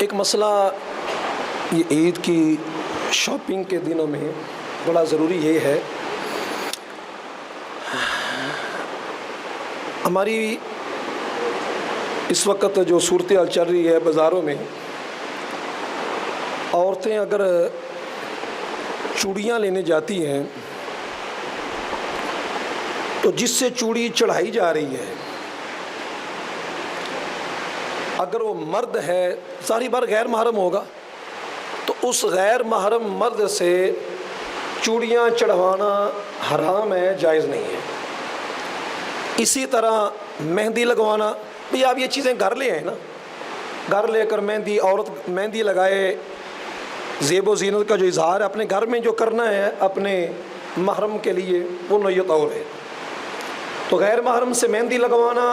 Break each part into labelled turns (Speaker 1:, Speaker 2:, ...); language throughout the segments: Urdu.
Speaker 1: ایک مسئلہ یہ عید کی شاپنگ کے دنوں میں بڑا ضروری یہ ہے، ہماری اس وقت جو صورتحال چل رہی ہے بازاروں میں، عورتیں اگر چوڑیاں لینے جاتی ہیں تو جس سے چوڑی چڑھائی جا رہی ہے اگر وہ مرد ہے، ظاہری بار غیر محرم ہوگا، تو اس غیر محرم مرد سے چوڑیاں چڑھوانا حرام ہے، جائز نہیں ہے۔ اسی طرح مہندی لگوانا، بھئی آپ یہ چیزیں گھر لے آئیں نا، گھر لے کر مہندی، عورت مہندی لگائے، زیب و زینت کا جو اظہار ہے اپنے گھر میں جو کرنا ہے اپنے محرم کے لیے، وہ نوعیت اور ہے۔ تو غیر محرم سے مہندی لگوانا،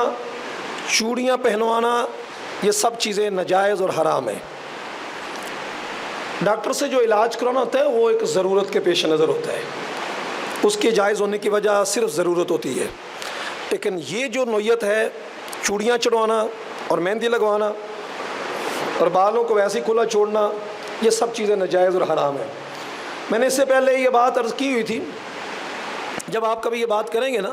Speaker 1: چوڑیاں پہنوانا، یہ سب چیزیں ناجائز اور حرام ہیں۔ ڈاکٹر سے جو علاج کرانا ہوتا ہے وہ ایک ضرورت کے پیش نظر ہوتا ہے، اس کے جائز ہونے کی وجہ صرف ضرورت ہوتی ہے، لیکن یہ جو نوعیت ہے چوڑیاں چڑھوانا اور مہندی لگوانا اور بالوں کو ویسے ہی کھلا چھوڑنا، یہ سب چیزیں ناجائز اور حرام ہیں۔ میں نے اس سے پہلے یہ بات عرض کی ہوئی تھی، جب آپ کبھی یہ بات کریں گے نا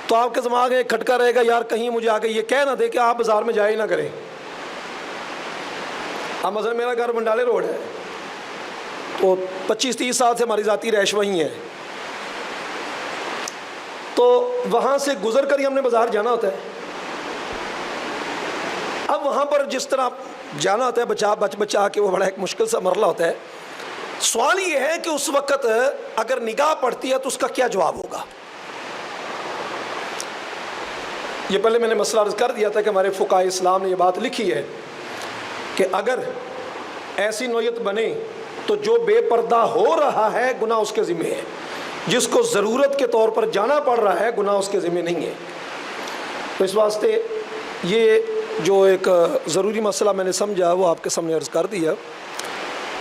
Speaker 1: تو آپ کے دماغ میں ایک کھٹکا رہے گا، یار کہیں مجھے آگے یہ کہہ نہ دے کہ آپ بازار میں جائے ہی نہ کریں۔ اب مثلا میرا گھر منڈالے روڈ ہے، تو 25-30 سال سے ہماری ذاتی رہائش وہیں ہے، تو وہاں سے گزر کر ہی ہم نے بازار جانا ہوتا ہے۔ اب وہاں پر جس طرح جانا ہوتا ہے بچا کے، وہ بڑا ایک مشکل سا مرحلہ ہوتا ہے۔ سوال یہ ہے کہ اس وقت اگر نگاہ پڑتی ہے تو اس کا کیا جواب ہوگا؟ یہ پہلے میں نے مسئلہ عرض کر دیا تھا کہ ہمارے فقہائے اسلام نے یہ بات لکھی ہے کہ اگر ایسی نوعیت بنے تو جو بے پردہ ہو رہا ہے گناہ اس کے ذمہ ہے، جس کو ضرورت کے طور پر جانا پڑ رہا ہے گناہ اس کے ذمہ نہیں ہے۔ تو اس واسطے یہ جو ایک ضروری مسئلہ میں نے سمجھا وہ آپ کے سامنے عرض کر دیا۔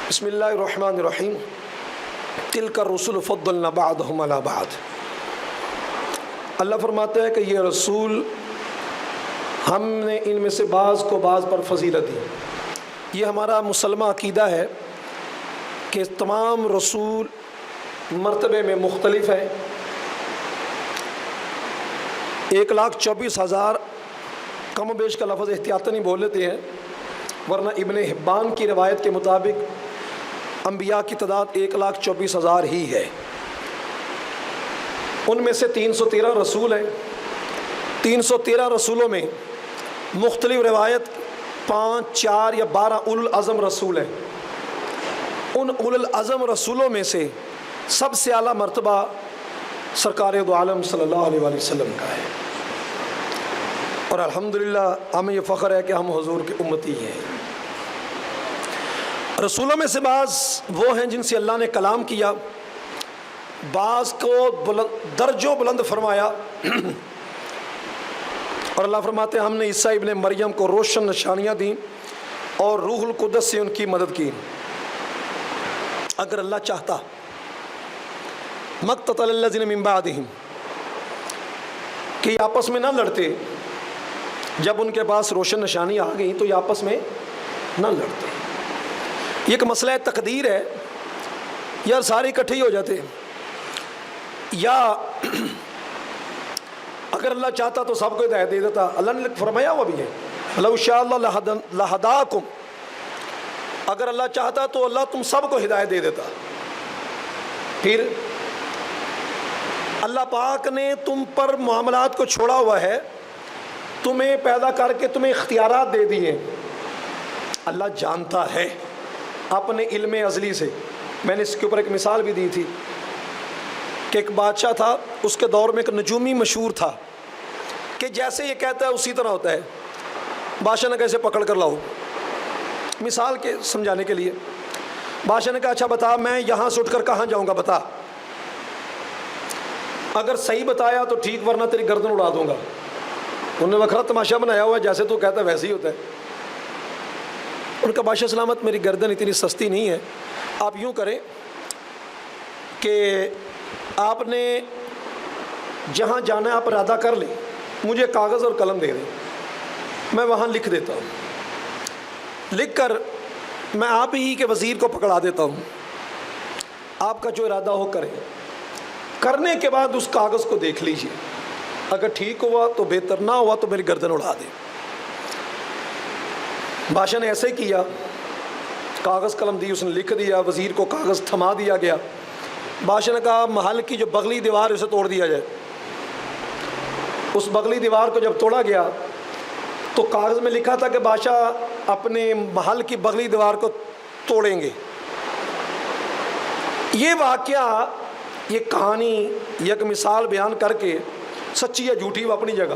Speaker 1: بسم اللہ الرحمن الرحیم۔ تلک الرسل فضلنا بعضهم علی بعض۔ اللہ فرماتا ہے کہ یہ رسول ہم نے ان میں سے بعض کو بعض پر فضیلت دی۔ یہ ہمارا مسلمہ عقیدہ ہے کہ تمام رسول مرتبے میں مختلف ہیں۔ 1,24,000 کم و بیش کا لفظ احتیاطاً ہی بول لیتے ہیں، ورنہ ابن حبان کی روایت کے مطابق انبیاء کی تعداد 1,24,000 ہی ہے۔ ان میں سے 313 رسول ہیں۔ 313 رسولوں میں مختلف روایت 5، 4 یا 12 اولو العزم رسول ہیں۔ ان اولو العزم رسولوں میں سے سب سے اعلیٰ مرتبہ سرکار دو عالم صلی اللہ علیہ وآلہ وسلم کا ہے، اور الحمدللہ ہمیں یہ فخر ہے کہ ہم حضور کے امتی ہیں۔ رسولوں میں سے بعض وہ ہیں جن سے اللہ نے کلام کیا، بعض کو درجوں بلند فرمایا، اور اللہ فرماتے ہیں ہم نے عیسیٰ ابن مریم کو روشن نشانیاں دیں اور روح القدس سے ان کی مدد کی۔ اگر اللہ چاہتا مقتتل الذین من بعدہم، کہ یہ آپس میں نہ لڑتے، جب ان کے پاس روشن نشانی آ گئی تو یہ آپس میں نہ لڑتے۔ یہ ایک مسئلہ تقدیر ہے، یار سارے اکٹھے ہی ہو جاتے، یا اگر اللہ چاہتا تو سب کو ہدایت دے دیتا۔ اللہ نے فرمایا ہوا بھی ہے لو شاء اللہ لہداکم، اگر اللہ چاہتا تو اللہ تم سب کو ہدایت دے دیتا۔ پھر اللہ پاک نے تم پر معاملات کو چھوڑا ہوا ہے، تمہیں پیدا کر کے تمہیں اختیارات دے دیے۔ اللہ جانتا ہے اپنے علم ازلی سے۔ میں نے اس کے اوپر ایک مثال بھی دی تھی کہ ایک بادشاہ تھا، اس کے دور میں ایک نجومی مشہور تھا کہ جیسے یہ کہتا ہے اسی طرح ہوتا ہے۔ بادشاہ نے کیسے پکڑ کر لاؤ، مثال کے سمجھانے کے لیے۔ بادشاہ نے کہا اچھا بتا میں یہاں سے اٹھ کر کہاں جاؤں گا، بتا۔ اگر صحیح بتایا تو ٹھیک، ورنہ تیری گردن اڑا دوں گا۔ انہوں نے وکھرا تماشا بنایا ہوا ہے، جیسے تو کہتا ہے ویسے ہی ہوتا ہے۔ ان کا بادشاہ سلامت میری گردن اتنی سستی نہیں ہے، آپ یوں کریں کہ آپ نے جہاں جانا ہے آپ ارادہ کر لیں، مجھے کاغذ اور قلم دے دیں، میں وہاں لکھ دیتا ہوں۔ لکھ کر میں آپ ہی کے وزیر کو پکڑا دیتا ہوں، آپ کا جو ارادہ ہو کریں۔ کرنے کے بعد اس کاغذ کو دیکھ لیجئے، اگر ٹھیک ہوا تو بہتر، نہ ہوا تو میری گردن اڑا دے۔ بادشاہ نے ایسے کیا، کاغذ قلم دی، اس نے لکھ دیا، وزیر کو کاغذ تھما دیا گیا۔ بادشاہ نے کہا محل کی جو بغلی دیوار اسے توڑ دیا جائے۔ اس بغلی دیوار کو جب توڑا گیا تو کاغذ میں لکھا تھا کہ بادشاہ اپنے محل کی بغلی دیوار کو توڑیں گے۔ یہ واقعہ، یہ کہانی ایک مثال بیان کر کے، سچی یا جھوٹی وہ اپنی جگہ،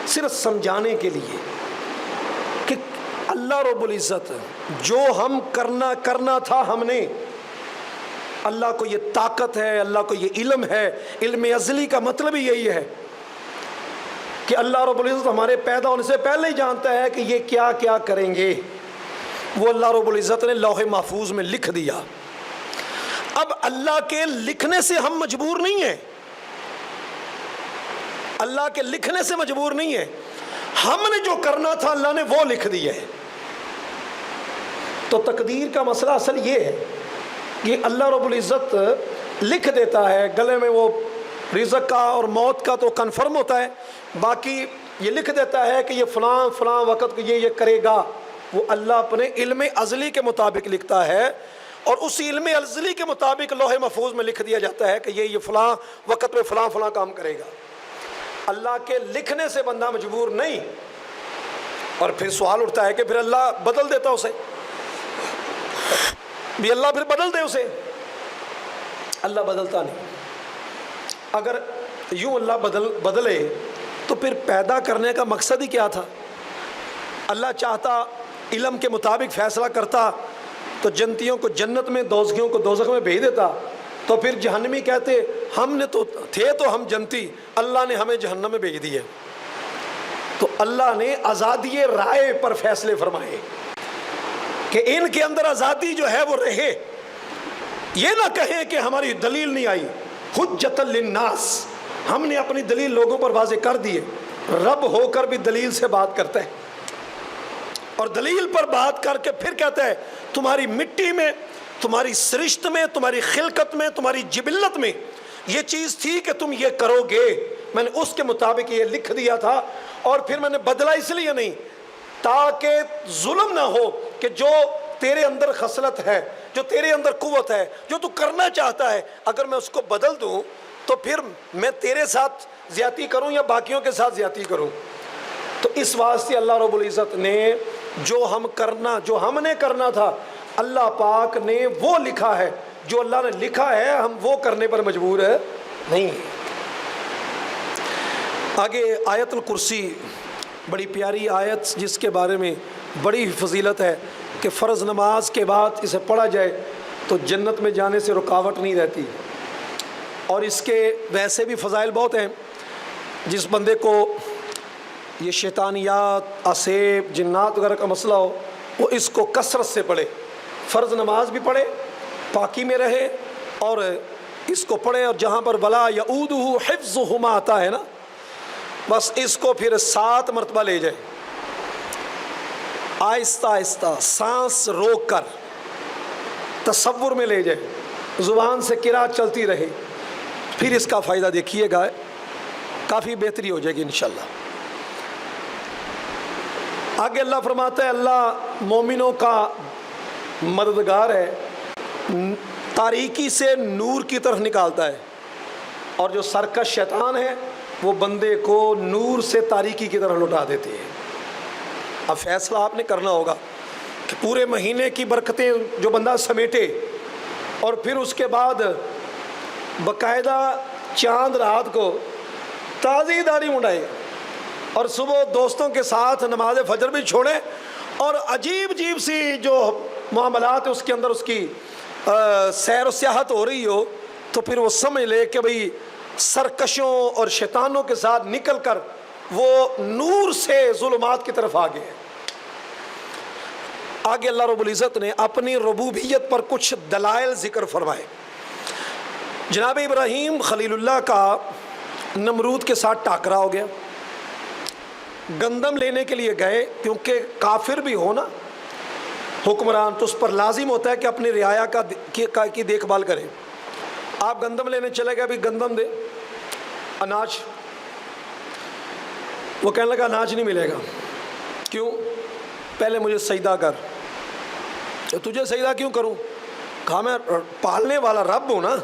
Speaker 1: صرف سمجھانے کے لیے کہ اللہ رب العزت جو ہم کرنا تھا ہم نے، اللہ کو یہ طاقت ہے، اللہ کو یہ علم ہے۔ علم ازلی کا مطلب ہی یہی ہے کہ اللہ رب العزت ہمارے پیدا ہونے سے پہلے ہی جانتا ہے کہ یہ کیا کیا کریں گے۔ وہ اللہ رب العزت نے لوح محفوظ میں لکھ دیا۔ اب اللہ کے لکھنے سے ہم مجبور نہیں ہیں، اللہ کے لکھنے سے مجبور نہیں ہے، ہم نے جو کرنا تھا اللہ نے وہ لکھ دیا ہے۔ تو تقدیر کا مسئلہ اصل یہ ہے کہ اللہ رب العزت لکھ دیتا ہے، گلے میں وہ رزق کا اور موت کا تو کنفرم ہوتا ہے، باقی یہ لکھ دیتا ہے کہ یہ فلاں فلاں وقت کو یہ کرے گا۔ وہ اللہ اپنے علم ازلی کے مطابق لکھتا ہے، اور اسی علم ازلی کے مطابق لوح محفوظ میں لکھ دیا جاتا ہے کہ یہ فلاں وقت میں فلاں فلاں کام کرے گا۔ اللہ کے لکھنے سے بندہ مجبور نہیں۔ اور پھر سوال اٹھتا ہے کہ پھر اللہ بدل دیتا اسے، بھی اللہ پھر بدل دے اسے؟ اللہ بدلتا نہیں۔ اگر یوں اللہ بدلے تو پھر پیدا کرنے کا مقصد ہی کیا تھا؟ اللہ چاہتا علم کے مطابق فیصلہ کرتا تو جنتیوں کو جنت میں، دوزخیوں کو دوزخ میں بھیج دیتا، تو پھر جہنمی کہتے ہم نے تو تھے تو ہم جنتی، اللہ نے ہمیں جہنم میں بھیج دیے۔ تو اللہ نے آزادی رائے پر فیصلے فرمائے کہ ان کے اندر آزادی جو ہے وہ رہے۔ یہ نہ کہیں کہ ہماری دلیل نہیں آئی، حجت للناس، ہم نے اپنی دلیل لوگوں پر واضح کر دیے۔ رب ہو کر بھی دلیل سے بات کرتا ہے، اور دلیل پر بات کر کے پھر کہتا ہے تمہاری مٹی میں، تمہاری سرشت میں، تمہاری خلقت میں، تمہاری جبلت میں یہ چیز تھی کہ تم یہ کرو گے، میں نے اس کے مطابق یہ لکھ دیا تھا، اور پھر میں نے بدلا اس لیے نہیں تاکہ ظلم نہ ہو کہ جو تیرے اندر خصلت ہے، جو تیرے اندر قوت ہے، جو تو کرنا چاہتا ہے، اگر میں اس کو بدل دوں تو پھر میں تیرے ساتھ زیادتی کروں یا باقیوں کے ساتھ زیادتی کروں۔ تو اس واسطے اللہ رب العزت نے جو ہم نے کرنا تھا، اللہ پاک نے وہ لکھا ہے، جو اللہ نے لکھا ہے ہم وہ کرنے پر مجبور ہے نہیں۔ آگے آیت الکرسی، بڑی پیاری آیت جس کے بارے میں بڑی فضیلت ہے کہ فرض نماز کے بعد اسے پڑھا جائے تو جنت میں جانے سے رکاوٹ نہیں رہتی، اور اس کے ویسے بھی فضائل بہت ہیں۔ جس بندے کو یہ شیطانیات، عصیب، جنات وغیرہ کا مسئلہ ہو، وہ اس کو کثرت سے پڑھے، فرض نماز بھی پڑھے، پاکی میں رہے، اور اس کو پڑھے، اور جہاں پر ولا یعودہ حفظہما آتا ہے نا، بس اس کو پھر 7 مرتبہ لے جائے، آہستہ آہستہ سانس روک کر تصور میں لے جائے، زبان سے قرات چلتی رہے، پھر اس کا فائدہ دیکھیے گا، کافی بہتری ہو جائے گی انشاءاللہ۔ آگے اللہ فرماتا ہے اللہ مومنوں کا مددگار ہے، تاریکی سے نور کی طرف نکالتا ہے، اور جو سرکش شیطان ہے وہ بندے کو نور سے تاریکی کی طرف لوٹا دیتے ہیں۔ اب فیصلہ آپ نے کرنا ہوگا کہ پورے مہینے کی برکتیں جو بندہ سمیٹے، اور پھر اس کے بعد باقاعدہ چاند رات کو تازی داڑھی منڈائے، اور صبح دوستوں کے ساتھ نماز فجر بھی چھوڑے، اور عجیب عجیب سی جو معاملات اس کے اندر اس کی سیر و سیاحت ہو رہی ہو، تو پھر وہ سمجھ لے کہ بھئی سرکشوں اور شیطانوں کے ساتھ نکل کر وہ نور سے ظلمات کی طرف آگے ہے۔ آگے اللہ رب العزت نے اپنی ربوبیت پر کچھ دلائل ذکر فرمائے۔ جناب ابراہیم خلیل اللہ کا نمرود کے ساتھ ٹاکرا ہو گیا، گندم لینے کے لیے گئے، کیونکہ کافر بھی ہونا حکمران تو اس پر لازم ہوتا ہے کہ اپنی رعایا کی دیکھ بھال کرے. آپ گندم لینے چلے گئے, ابھی گندم دے, اناج. وہ کہنے لگا اناج نہیں ملے گا. کیوں؟ پہلے مجھے سجدہ کر. تجھے سجدہ کیوں کروں؟ کہا میں پالنے والا رب ہوں نا,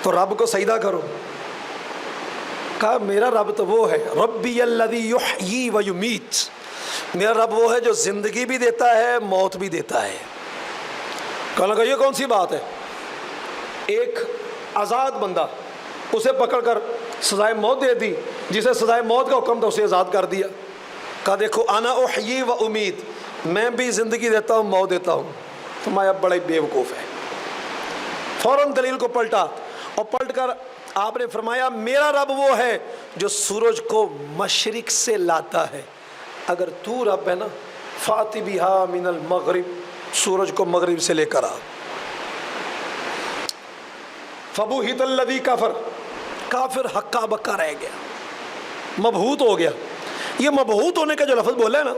Speaker 1: تو رب کو سجدہ کرو. کہا میرا رب تو وہ ہے, ربی الذی یحیی و یمیت, میرا رب وہ ہے جو زندگی بھی دیتا ہے موت بھی دیتا ہے. کہنے لگا یہ کون سی بات ہے؟ ایک آزاد بندہ, اسے پکڑ کر سزائے موت دے دی, جسے سزائے موت کا حکم تھا اسے آزاد کر دیا. کہا دیکھو انا احیی و امید, میں بھی زندگی دیتا ہوں موت دیتا ہوں. تمہارا بڑے بیوقوف ہے. فوراً دلیل کو پلٹا, اور پلٹ کر آپ نے فرمایا میرا رب وہ ہے جو سورج کو مشرق سے لاتا ہے. اگر تو رب ہے نا, فاتی بہا من المغرب, سورج کو مغرب سے لے کر آ. فبہت الذی کفر, کافر ہکا بکا رہ گیا, مبہوت ہو گیا. یہ مبہوت ہونے کا جو لفظ بولا ہے نا,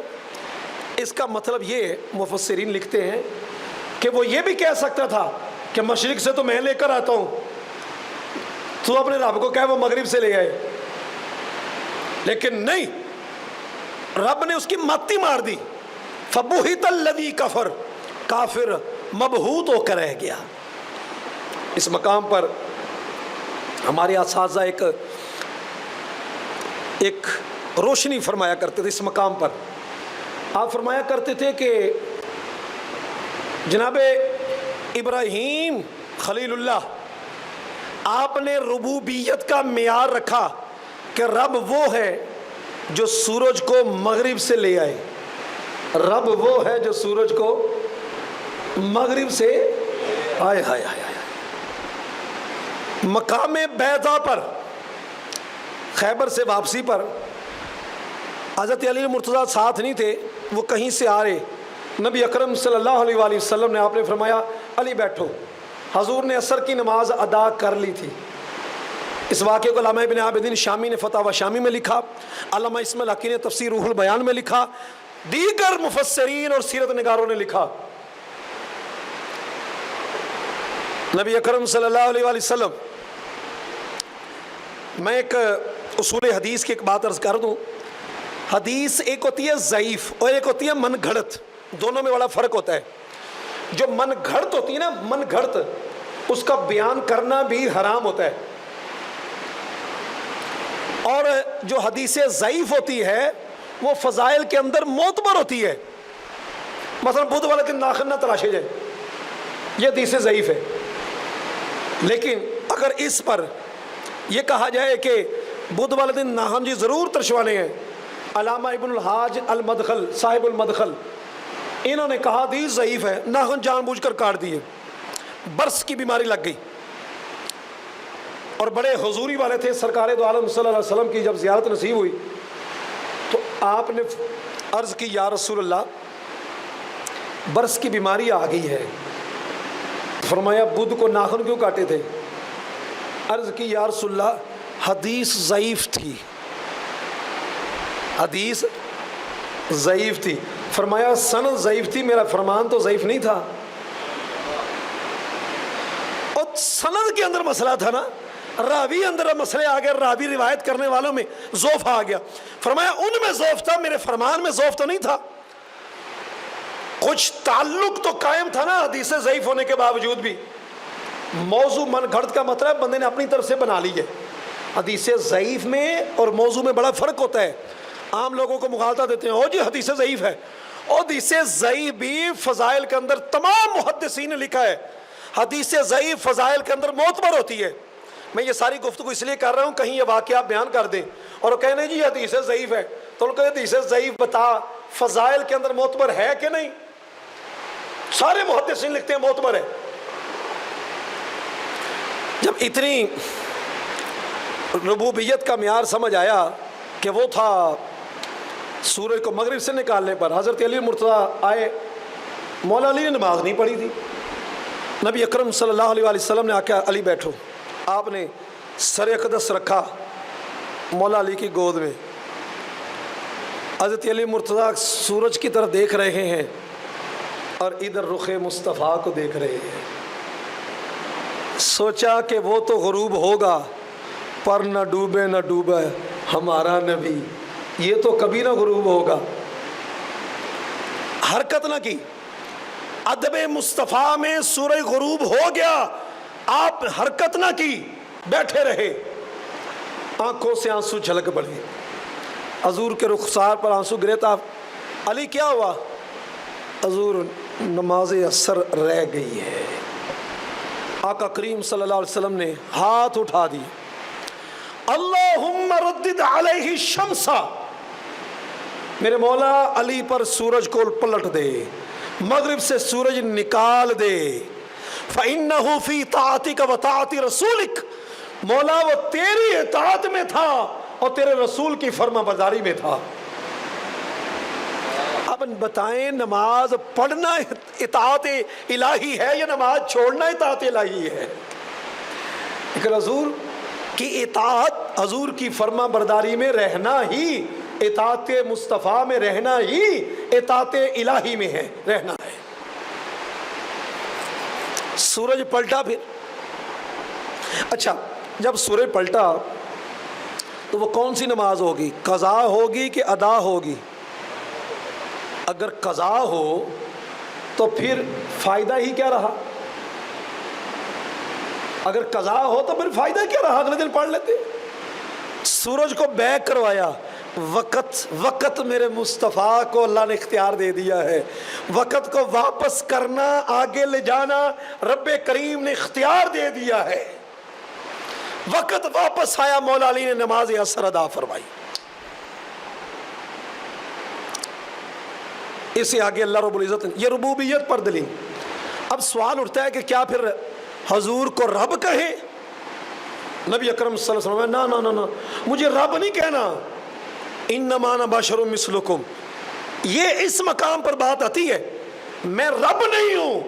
Speaker 1: اس کا مطلب یہ ہے, مفسرین لکھتے ہیں کہ وہ یہ بھی کہہ سکتا تھا کہ مشرق سے تو میں لے کر آتا ہوں, تو اپنے رب کو کہے وہ مغرب سے لے آئے. لیکن نہیں, رب نے اس کی ماتی مار دی. فبہت الذی کفر, کافر مبہوت ہو کر رہ گیا. اس مقام پر ہمارے اساتذہ ایک روشنی فرمایا کرتے تھے. اس مقام پر آپ فرمایا کرتے تھے کہ جناب ابراہیم خلیل اللہ, آپ نے ربوبیت کا معیار رکھا کہ رب وہ ہے جو سورج کو مغرب سے لے آئے. رب وہ ہے جو سورج کو مغرب سے آئے. ہائے ہائے ہائے. مقام بیضا پر, خیبر سے واپسی پر, حضرت علی مرتضیٰ ساتھ نہیں تھے, وہ کہیں سے آ رہے. نبی اکرم صلی اللہ علیہ وآلہ وسلم نے, آپ نے فرمایا علی بیٹھو. حضور نے عصر کی نماز ادا کر لی تھی. اس واقعے کو علامہ ابن عابدین شامی نے فتاوی شامی میں لکھا, علامہ اسماعیل حقی نے تفسیر روح البیان میں لکھا, دیگر مفسرین اور سیرت نگاروں نے لکھا. نبی اکرم صلی اللہ علیہ وآلہ وسلم, میں ایک اصول حدیث کی ایک بات عرض کر دوں. حدیث ایک ہوتی ہے ضعیف اور ایک ہوتی ہے من گھڑت, دونوں میں بڑا فرق ہوتا ہے. جو من گھڑت ہوتی ہے نا, من گھڑت, اس کا بیان کرنا بھی حرام ہوتا ہے. اور جو حدیث ضعیف ہوتی ہے وہ فضائل کے اندر معتبر ہوتی ہے. مثلا بدھ والے دن ناخن نہ تراشے جائے, یہ حدیث ضعیف ہے. لیکن اگر اس پر یہ کہا جائے کہ بدھ والے دن ناخن جی ضرور ترشوانے ہیں, علامہ ابن الحاج المدخل, صاحب المدخل, انہوں نے کہا حدیث ضعیف ہے, ناخن جان بوجھ کر کاٹ دیے. برس کی بیماری لگ گئی, اور بڑے حضوری والے تھے. سرکار دو عالم صلی اللہ علیہ وسلم کی جب زیارت نصیب ہوئی تو آپ نے عرض کی یا رسول اللہ, برس کی بیماری آ گئی ہے. فرمایا بدھ کو ناخن کیوں کاٹے تھے؟ عرض کی یا رسول اللہ, حدیث ضعیف تھی, حدیث ضعیف تھی. فرمایا سند ضعیف تھی, میرا فرمان تو ضعیف نہیں تھا. اور سند کے اندر مسئلہ تھا نا, راوی اندر مسئلے آ گئے, راوی روایت کرنے والوں میں ضعف آ گیا. فرمایا ان میں ضعف تھا, میرے فرمان میں ضعف تو نہیں تھا. کچھ تعلق تو قائم تھا نا حدیث ضعیف ہونے کے باوجود بھی. موضوع من گھڑت کا مطلب بندے نے اپنی طرف سے بنا لی ہے. حدیث ضعیف میں اور موضوع میں بڑا فرق ہوتا ہے. عام لوگوں کو مغالطہ دیتے ہیں, او جی حدیث ضعیف ہے. اور حدیث ضعیف بھی فضائل کے اندر تمام محدثین نے لکھا ہے, حدیث ضعیف فضائل کے اندر معتبر ہوتی ہے. میں یہ ساری گفتگو اس لیے کر رہا ہوں کہیں یہ واقعہ بیان کر دیں اور کہنے جی حدیث ضعیف ہے, تو ان کو حدیث ضعیف بتا فضائل کے اندر معتبر ہے کہ نہیں؟ سارے محدثین لکھتے ہیں معتبر ہے. جب اتنی ربوبیت کا معیار سمجھ آیا کہ وہ تھا سورج کو مغرب سے نکالنے پر, حضرت علی مرتضیٰ آئے. مولا علی نے نماز نہیں پڑھی تھی. نبی اکرم صلی اللہ علیہ وسلم نے آکھا علی بیٹھو. آپ نے سر اقدس رکھا مولا علی کی گود میں. حضرت علی مرتضیٰ سورج کی طرف دیکھ رہے ہیں, اور ادھر رخ مصطفیٰ کو دیکھ رہے ہیں. سوچا کہ وہ تو غروب ہوگا پر نہ ڈوبے نہ ڈوبے ہمارا نبی، یہ تو کبھی نہ غروب ہوگا. حرکت نہ کی. ادب مصطفیٰ میں سورج غروب ہو گیا، آپ حرکت نہ کی، بیٹھے رہے. آنکھوں سے آنسو جھلک پڑے، حضور کے رخسار پر آنسو گرے. تھا علی کیا ہوا؟ حضور نماز عصر رہ گئی ہے. آقا کریم صلی اللہ علیہ وسلم نے ہاتھ اٹھا دی، اللہم ردد علیہ الشمس، میرے مولا علی پر سورج کو پلٹ دے، مغرب سے سورج نکال دے. فإنہ فی طاعتک و طاعت رسولک، مولا وہ تیری اطاعت میں تھا اور تیرے رسول کی فرما برداری میں تھا. اب بتائیں نماز پڑھنا اطاعت الہی ہے یا نماز چھوڑنا اطاعت الہی ہے؟ لیکن حضور کی اطاعت، حضور کی فرما برداری میں رہنا ہی، اطاعت مصطفیٰ میں رہنا ہی اطاعت الہی میں ہے، رہنا ہے. سورج پلٹا پھر. اچھا جب سورج پلٹا تو وہ کون سی نماز ہوگی؟ قضا ہوگی کہ ادا ہوگی؟ اگر قضا ہو تو پھر فائدہ ہی کیا رہا؟ اگر قضا ہو تو پھر فائدہ کیا رہا؟ اگلے دن پڑھ لیتے. سورج کو بیک کروایا. وقت میرے مصطفیٰ کو اللہ نے اختیار دے دیا ہے. وقت کو واپس کرنا، آگے لے جانا رب کریم نے اختیار دے دیا ہے. وقت واپس آیا، مولا علی نے نماز عصر ادا فرمائی. اس سے آگے اللہ رب العزت، یہ ربوبیت پر دلیل. اب سوال اٹھتا ہے کہ کیا پھر حضور کو رب کہے؟ نبی اکرم صلی اللہ علیہ وسلم نا مجھے رب نہیں کہنا، انما انا بشر مثلکم. یہ اس مقام پر بات آتی ہے، میں رب نہیں ہوں،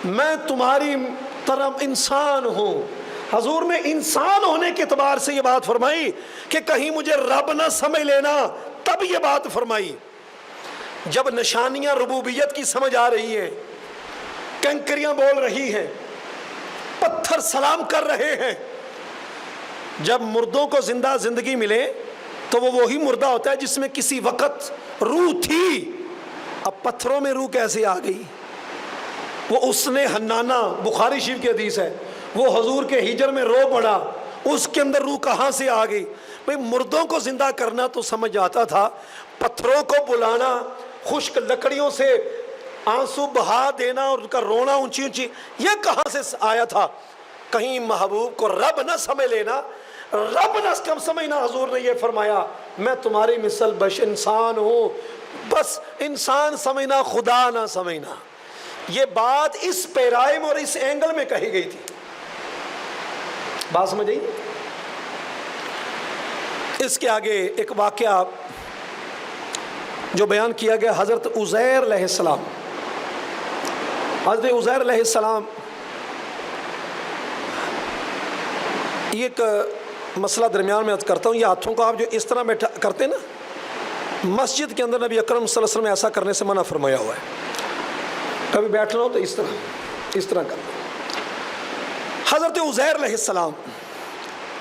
Speaker 1: میں تمہاری طرح انسان ہوں. حضور نے انسان ہونے کے اعتبار سے یہ بات فرمائی کہ کہیں مجھے رب نہ سمجھ لینا، تب یہ بات فرمائی. جب نشانیاں ربوبیت کی سمجھ آ رہی ہیں، کنکریاں بول رہی ہیں، پتھر سلام کر رہے ہیں. جب مردوں کو زندہ زندگی ملے تو وہ وہی مردہ ہوتا ہے جس میں کسی وقت روح تھی. اب پتھروں میں روح کیسے آ گئی؟ وہ اس نے حنانہ، بخاری شریف کی حدیث ہے، وہ حضور کے ہجر میں رو پڑا، اس کے اندر روح کہاں سے آ گئی؟ بھئی مردوں کو زندہ کرنا تو سمجھ آتا تھا، پتھروں کو بلانا، خشک لکڑیوں سے آنسو بہا دینا اور ان کا رونا اونچی اونچی، یہ کہاں سے آیا تھا؟ کہیں محبوب کو رب نہ سمجھ لینا، رب نہ کم سمجھنا. حضور نے یہ فرمایا میں تمہاری مثل انسان ہوں، بس انسان سمجھنا، خدا نہ سمجھنا. یہ بات اس پیرائے میں اور اس اینگل میں کہی گئی تھی. بات سمجھ آئی؟ اس کے آگے ایک واقعہ جو بیان کیا گیا، حضرت عزیر علیہ السلام. حضرت عزیر علیہ السلام، یہ ایک مسئلہ درمیان میں عرض کرتا ہوں، یہ ہاتھوں کو آپ جو اس طرح بیٹھا کرتے ہیں نا، مسجد کے اندر نبی اکرم صلی اللہ علیہ وسلم نے ایسا کرنے سے منع فرمایا ہوا ہے. کبھی بیٹھنا ہو تو اس طرح کرنا. حضرت عزیر علیہ السلام،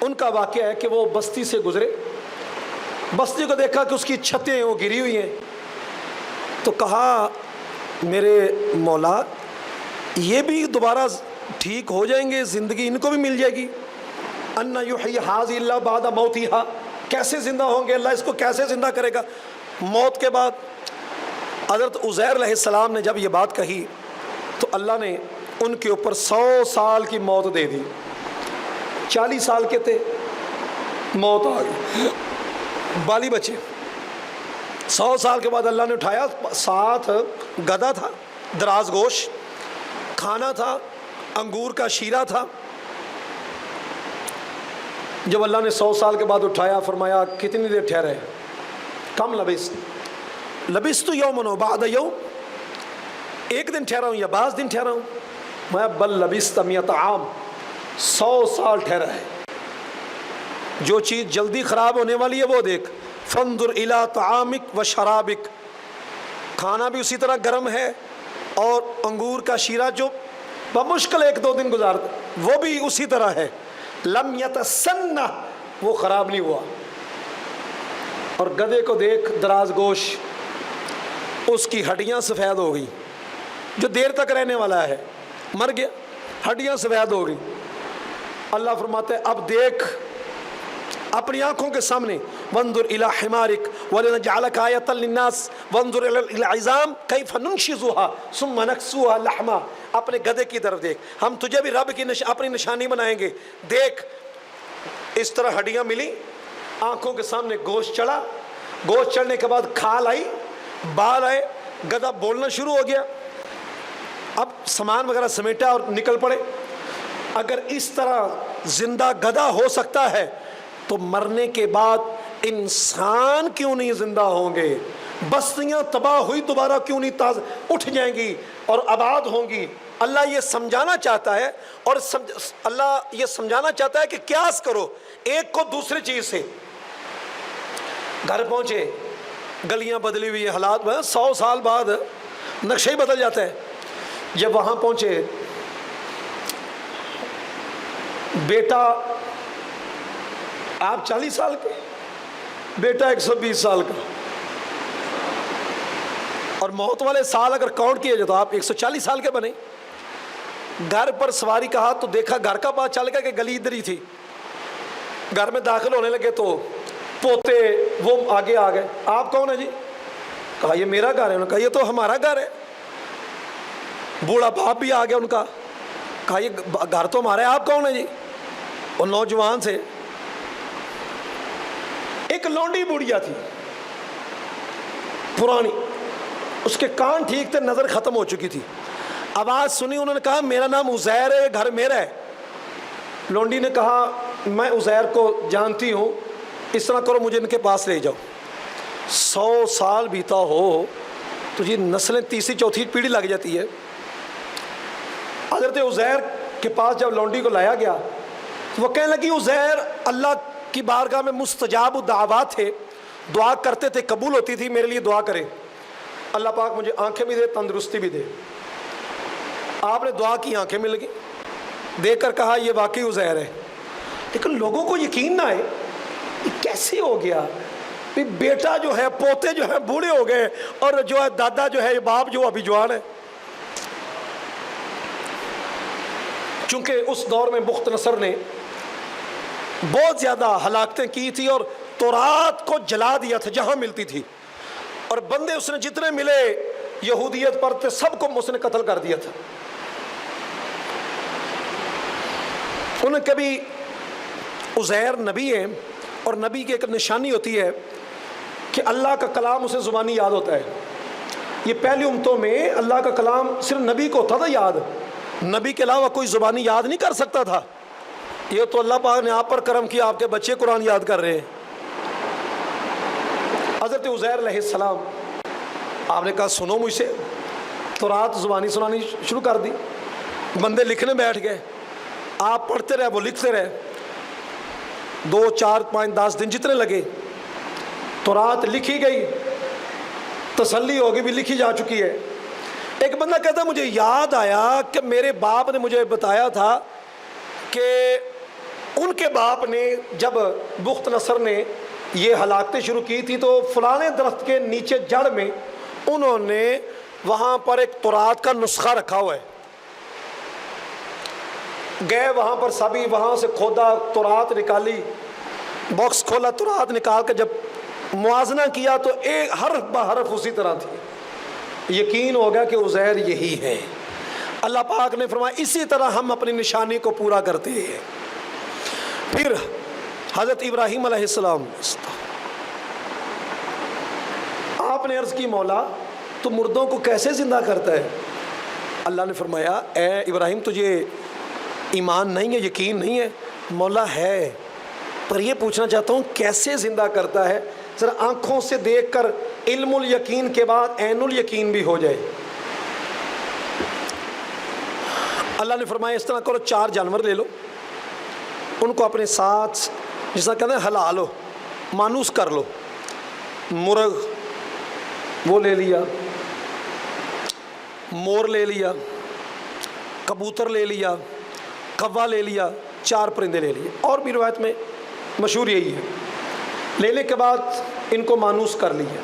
Speaker 1: ان کا واقعہ ہے کہ وہ بستی سے گزرے، بستی کو دیکھا کہ اس کی چھتیں وہ گری ہوئی ہیں، تو کہا میرے مولا یہ بھی دوبارہ ٹھیک ہو جائیں گے، زندگی ان کو بھی مل جائے گی. ان یحیی ھذہ الا بعد موتھا، کیسے زندہ ہوں گے؟ اللہ اس کو کیسے زندہ کرے گا موت کے بعد؟ حضرت عزیر علیہ السلام نے جب یہ بات کہی تو اللہ نے ان کے اوپر 100 سال کی موت دے دی. 40 سال کے تھے، موت آ گئی، بالی بچے. 100 سال کے بعد اللہ نے اٹھایا، ساتھ گدھا تھا، دراز گوش، کھانا تھا، انگور کا شیرہ تھا. جب اللہ نے 100 سال کے بعد اٹھایا، فرمایا کتنی دیر ٹھہرے؟ کم لبثت یومن و بعد یوم، ایک دن ٹھہرا ہوں یا بعض دن ٹھہرا ہوں؟ میں بل لبثت 100 عام، 100 سال ٹھہرا ہے. جو چیز جلدی خراب ہونے والی ہے وہ دیکھ. فانظر الی طعامک و شرابک، کھانا بھی اسی طرح گرم ہے اور انگور کا شیرہ جو بمشکل 1-2 دن گزارتا وہ بھی اسی طرح ہے، لم یتسنہ، وہ خراب نہیں ہوا۔ اور گدھے کو دیکھ دراز گوش، اس کی ہڈیاں سفید ہو گئی، جو دیر تک رہنے والا ہے مر گیا، ہڈیاں سفید ہو گئی۔ اللہ فرماتے ہیں اب دیکھ اپنی آنکھوں کے سامنے، وانظر الی حمارک ولنجعلک آیۃ للناس وانظر الی العظام کیف ننشزها ثم نکسوها لحما، اپنے گدھے کی طرف دیکھ، ہم تجھے بھی رب کی اپنی نشانی بنائیں گے، دیکھ اس طرح ہڈیاں ملی، آنکھوں کے سامنے گوشت چڑھا، گوشت چڑھنے کے بعد کھال آئی، بال آئے، گدھا بولنا شروع ہو گیا، اب سامان وغیرہ سمیٹا اور نکل پڑے۔ اگر اس طرح زندہ گدھا ہو سکتا ہے تو مرنے کے بعد انسان کیوں نہیں زندہ ہوں گے؟ بستیاں تباہ ہوئی دوبارہ کیوں نہیں تازہ اٹھ جائیں گی اور آباد ہوں گی؟ اللہ یہ سمجھانا چاہتا ہے، اور اللہ یہ سمجھانا چاہتا ہے کہ قیاس کرو ایک کو دوسری چیز سے۔ گھر پہنچے، گلیاں بدلی ہوئی، حالات میں 100 سال بعد نقشہ ہی بدل جاتا ہے۔ جب وہاں پہنچے، بیٹا آپ 40 سال کے، بیٹا 120 سال کا، اور موت والے سال اگر کاؤنٹ کیے جائے تو آپ 140 سال کے بنے۔ گھر پر سواری کہا تو دیکھا گھر کا پتہ چل گیا کہ گلی ادھر ہی تھی۔ گھر میں داخل ہونے لگے تو پوتے وہ آگے آ گئے، آپ کون ہیں جی؟ کہا یہ میرا گھر ہے، انہوں نے کہا یہ تو ہمارا گھر ہے۔ بوڑھا باپ بھی آ گیا ان کا، کہا یہ گھر تو ہمارا ہے، آپ کون ہیں جی؟ اور نوجوان سے ایک لونڈی بڑھیا تھی پرانی، اس کے کان ٹھیک تھے، نظر ختم ہو چکی تھی، آواز سنی، انہوں نے کہا میرا نام عزیر ہے، گھر میرا ہے۔ لونڈی نے کہا میں عزیر کو جانتی ہوں، اس طرح کرو مجھے ان کے پاس لے جاؤ۔ 100 سال بیتا ہو تو یہ نسلیں تیسری چوتھی پیڑھی لگ جاتی ہے۔ حضرت عزیر کے پاس جب لونڈی کو لایا گیا وہ کہنے لگی عزیر اللہ کی بارگاہ میں مستجاب الدعوات تھے، دعا کرتے تھے قبول ہوتی تھی، میرے لیے دعا کریں، اللہ پاک مجھے آنکھیں بھی دے، تندرستی بھی دے۔ آپ نے دعا کی، آنکھیں مل گئی، دیکھ کر کہا یہ واقعی عزیر ہے۔ لیکن لوگوں کو یقین نہ آئے، یہ کیسے ہو گیا؟ بیٹا جو ہے، پوتے جو ہے بوڑھے ہو گئے، اور جو ہے دادا جو ہے، باپ جو ابھی جوان ہے۔ چونکہ اس دور میں بخت نصر نے بہت زیادہ ہلاکتیں کی تھی اور تورات کو جلا دیا تھا جہاں ملتی تھی، اور بندے اس نے جتنے ملے یہودیت پر تھے سب کو اس نے قتل کر دیا تھا۔ انہیں کبھی عزیر نبی ہے، اور نبی کی ایک نشانی ہوتی ہے کہ اللہ کا کلام اسے زبانی یاد ہوتا ہے۔ یہ پہلی امتوں میں اللہ کا کلام صرف نبی کو ہوتا تھا یاد، نبی کے علاوہ کوئی زبانی یاد نہیں کر سکتا تھا۔ یہ تو اللہ پاک نے آپ پر کرم کیا، آپ کے بچے قرآن یاد کر رہے ہیں۔ حضرت عزیر علیہ السلام، آپ نے کہا سنو مجھ سے، تو رات زبانی سنانی شروع کر دی، بندے لکھنے بیٹھ گئے، آپ پڑھتے رہے، وہ لکھتے رہے، 2 4 5 10 دن جتنے لگے، تو رات لکھی گئی، تسلی ہوگی بھی لکھی جا چکی ہے۔ ایک بندہ کہتا ہے مجھے یاد آیا کہ میرے باپ نے مجھے بتایا تھا کہ ان کے باپ نے جب بخت نصر نے یہ ہلاکتیں شروع کی تھی تو فلانے درخت کے نیچے جڑ میں انہوں نے وہاں پر ایک تورات کا نسخہ رکھا ہوا ہے۔ گئے وہاں پر سبھی، وہاں سے کھودا، تورات نکالی، باکس کھولا، تورات نکال کے جب موازنہ کیا تو ایک حرف بحرف اسی طرح تھی۔ یقین ہو گیا کہ عزیر یہی ہے۔ اللہ پاک نے فرمایا اسی طرح ہم اپنی نشانی کو پورا کرتے ہیں۔ پھر حضرت ابراہیم علیہ السلام، آپ نے عرض کی مولا تو مردوں کو کیسے زندہ کرتا ہے؟ اللہ نے فرمایا اے ابراہیم تجھے ایمان نہیں ہے، یقین نہیں ہے؟ مولا ہے، پر یہ پوچھنا چاہتا ہوں کیسے زندہ کرتا ہے؟ ذرا آنکھوں سے دیکھ کر علم الیقین کے بعد عین الیقین بھی ہو جائے۔ اللہ نے فرمایا اس طرح کرو، 4 جانور لے لو، ان کو اپنے ساتھ جس طرح کہتے ہیں ہلا لو، مانوس کر لو۔ مرغ وہ لے لیا، مور لے لیا، کبوتر لے لیا، کوا لے لیا، 4 پرندے لے لیے، اور بھی روایت میں مشہور یہی ہے۔ لینے کے بعد ان کو مانوس کر لیا،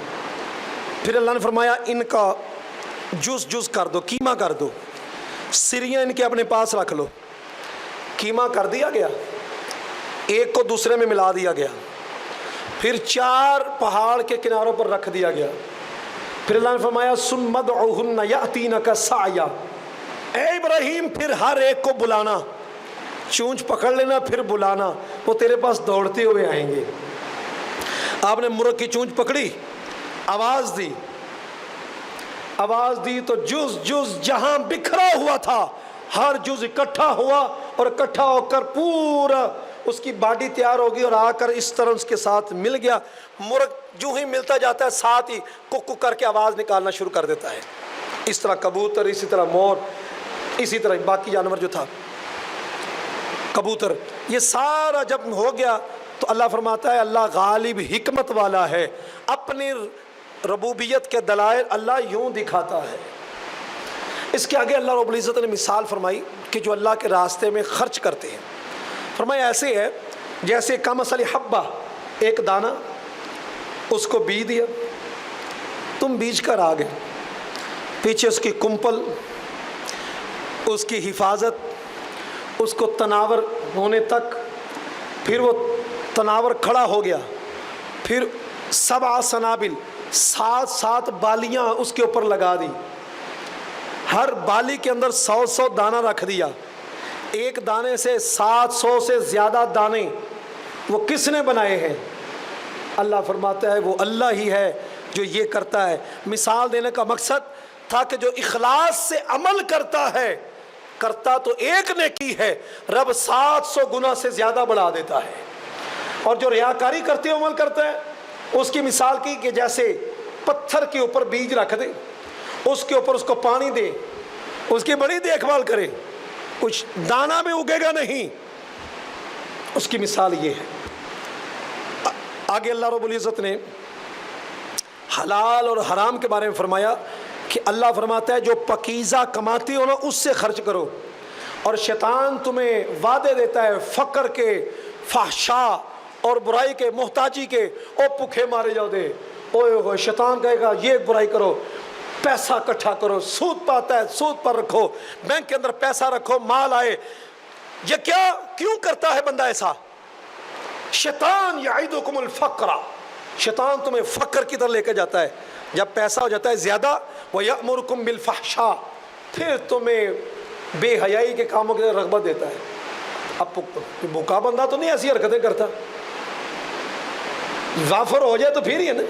Speaker 1: پھر اللہ نے فرمایا ان کا جز جز کر دو، کیما کر دو، سریاں ان کے اپنے پاس رکھ لو۔ کیما کر دیا گیا، ایک کو دوسرے میں ملا دیا گیا، پھر 4 پہاڑ کے کناروں پر رکھ دیا گیا۔ پھر اللہ نے فرمایا ثم ادعوہن یأتینک سعیا، اے ابراہیم پھر ہر ایک کو بلانا، چونچ پکڑ لینا پھر بلانا، وہ تیرے پاس دوڑتے ہوئے آئیں گے۔ آپ نے مرغ کی چونچ پکڑی، آواز دی تو جز جز جہاں بکھرا ہوا تھا ہر جز اکٹھا ہوا، اور اکٹھا ہو کر پورا اس کی باڈی تیار ہوگی اور آ کر اس طرح اس کے ساتھ مل گیا۔ مرغ جو ہی ملتا جاتا ہے ساتھ ہی کک کک کر کے آواز نکالنا شروع کر دیتا ہے۔ اس طرح کبوتر، اسی طرح مور، اسی طرح باقی جانور جو تھا کبوتر، یہ سارا جب ہو گیا تو اللہ فرماتا ہے اللہ غالب حکمت والا ہے، اپنی ربوبیت کے دلائل اللہ یوں دکھاتا ہے۔ اس کے آگے اللہ رب العزت نے مثال فرمائی کہ جو اللہ کے راستے میں خرچ کرتے ہیں، فرمایا ایسے ہے جیسے کمثل حبہ، ایک دانہ، اس کو بیج دیا، تم بیج کر آ گئے، پیچھے اس کی کمپل، اس کی حفاظت، اس کو تناور ہونے تک، پھر وہ تناور کھڑا ہو گیا، پھر 7 سنابل، 7 بالیاں اس کے اوپر لگا دی، ہر بالی کے اندر 100 دانہ رکھ دیا، ایک دانے سے 700 سے زیادہ دانے وہ کس نے بنائے ہیں؟ اللہ فرماتا ہے وہ اللہ ہی ہے جو یہ کرتا ہے۔ مثال دینے کا مقصد تھا کہ جو اخلاص سے عمل کرتا ہے، کرتا تو ایک نے کی ہے، رب 700 گنا سے زیادہ بڑھا دیتا ہے۔ اور جو ریاکاری کرتے عمل کرتا ہے، اس کی مثال کی کہ جیسے پتھر کے اوپر بیج رکھ دے، اس کے اوپر اس کو پانی دے، اس کی بڑی دیکھ بھال کرے، کچھ دانہ میں اگے گا نہیں، اس کی مثال یہ ہے۔ آگے اللہ رب العزت نے حلال اور حرام کے بارے میں فرمایا کہ اللہ فرماتا ہے جو پکیزہ کماتی ہو نا اس سے خرچ کرو، اور شیطان تمہیں وعدے دیتا ہے فقر کے، فحشاء اور برائی کے، محتاجی کے، او بھوکے مارے جاؤ دے، اوے ہوئے شیطان کہے گا یہ برائی کرو، پیسہ اکٹھا کرو، سود پاتا ہے سود پر رکھو، بینک کے اندر پیسہ رکھو، مال آئے۔ یہ کیوں کرتا ہے بندہ ایسا؟ شیطان یعیدکم الفقر، شیطان تمہیں فقر کی طرح لے کے جاتا ہے، جب پیسہ ہو جاتا ہے زیادہ، وَيَأْمُرُكُمْ بِالْفَحْشَاءِ، پھر تمہیں بے حیائی کے کاموں کی طرف رغبت دیتا ہے۔ اب بھوکا بندہ تو نہیں ایسی حرکتیں کرتا، وافر ہو جائے تو پھر ہی ہے نا،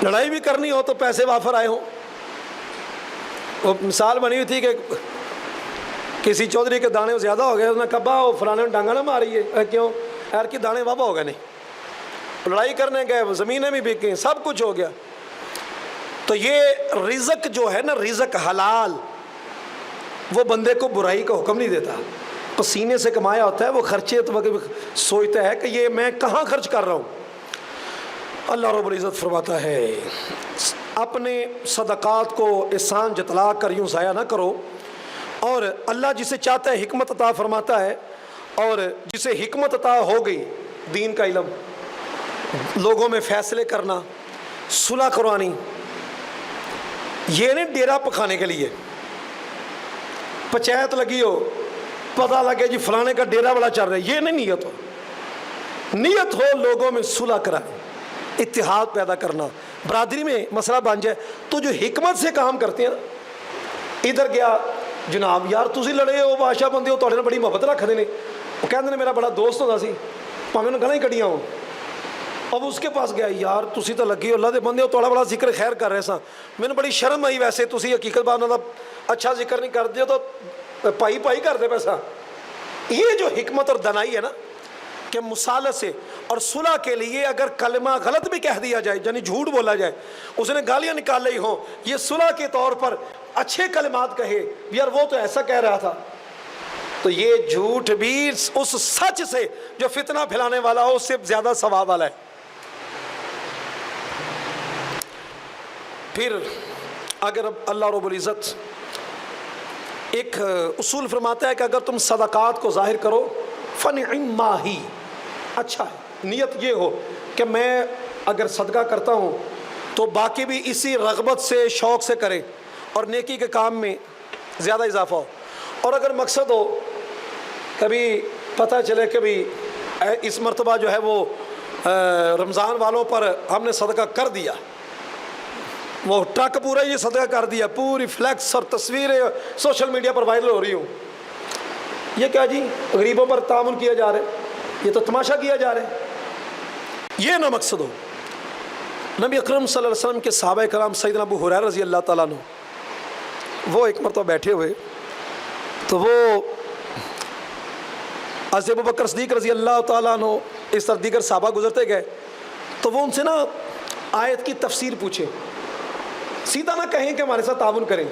Speaker 1: لڑائی بھی کرنی ہو تو پیسے وافر آئے ہوں۔ وہ مثال بنی ہوئی تھی کہ کسی چودھری کے دانے زیادہ ہو گئے، اس نے کہا وہ فلانے نے ڈانگا نہ ماری ہے، کیوں؟ یار کی دانے بابا ہو گئے، نہیں، لڑائی کرنے گئے، زمینیں بھی بک گئیں، سب کچھ ہو گیا۔ تو یہ رزق جو ہے نا، رزق حلال، وہ بندے کو برائی کا حکم نہیں دیتا، پسینے سے کمایا ہوتا ہے، وہ خرچے تو سوچتا ہے کہ یہ میں کہاں خرچ کر رہا ہوں۔ اللہ رب العزت فرماتا ہے اپنے صدقات کو احسان جتلا کر یوں ضائع نہ کرو، اور اللہ جسے چاہتا ہے حکمت عطا فرماتا ہے، اور جسے حکمت عطا ہو گئی، دین کا علم، لوگوں میں فیصلے کرنا، صلح کروانی، یہ نہیں ڈیرا پکانے کے لیے، پنچایت لگی ہو، پتہ لگے جی فلانے کا ڈیرا بڑا چل رہا ہے، یہ نہیں نیت ہو، نیت ہو لوگوں میں صلح کرانی، اتحاد پیدا کرنا، برادری میں مسئلہ بن جائے، تو جو حکمت سے کام کرتے ہیں نا، ادھر گیا جناب یار تسی لڑے ہو، بادشاہ بندے ہو، تھوڑے نال بڑی محبت رکھتے ہیں، وہ کہتے ہیں میرا بڑا دوست ہوتا سی، پاویں انہوں گلاں ہی کڑیاں ہو، اب اس کے پاس گیا یار تسی تو لگے ہو اللہ دے بندے ہو، تھوڑا بڑا ذکر خیر کر رہے ساں، مینوں بڑی شرم آئی، ویسے تسی حقیقت بات انہاں دا اچھا ذکر نہیں کرتے ہو تو پائی کر دے پیسہ۔ یہ جو حکمت اور دانائی ہے نا کہ مصالحہ سے اور صلح کے لیے اگر کلمہ غلط بھی کہہ دیا جائے، یعنی جھوٹ بولا جائے، اس نے گالیاں نکال لی ہوں، یہ صلح کے طور پر اچھے کلمات کہے، یار وہ تو ایسا کہہ رہا تھا، تو یہ جھوٹ بھی اس سچ سے جو فتنہ پھیلانے والا ہو اس سے زیادہ ثواب والا ہے۔ پھر اگر اللہ رب العزت ایک اصول فرماتا ہے کہ اگر تم صدقات کو ظاہر کرو فنعم ما ہی، اچھا ہے، نیت یہ ہو کہ میں اگر صدقہ کرتا ہوں تو باقی بھی اسی رغبت سے شوق سے کریں اور نیکی کے کام میں زیادہ اضافہ ہو. اور اگر مقصد ہو کبھی پتہ چلے کہ بھی اس مرتبہ جو ہے وہ رمضان والوں پر ہم نے صدقہ کر دیا، وہ ٹرک پورا یہ صدقہ کر دیا، پوری فلیکس اور تصویریں سوشل میڈیا پر وائرل ہو رہی ہوں، یہ کیا جی غریبوں پر تعاون کیا جا رہا ہے، یہ تو تماشا کیا جا رہا ہے، یہ نہ مقصد ہو. نبی اکرم صلی اللہ علیہ وسلم کے صحابہ کرام سیدنا ابو ہریرہ رضی اللہ تعالیٰ عنہ وہ ایک مرتبہ بیٹھے ہوئے تو وہ حضرت ابو بکر صدیق رضی اللہ تعالیٰ عنہ اس طرح دیگر صحابہ گزرتے گئے تو وہ ان سے نا آیت کی تفسیر پوچھے، سیدھا نہ کہیں کہ ہمارے ساتھ تعاون کریں،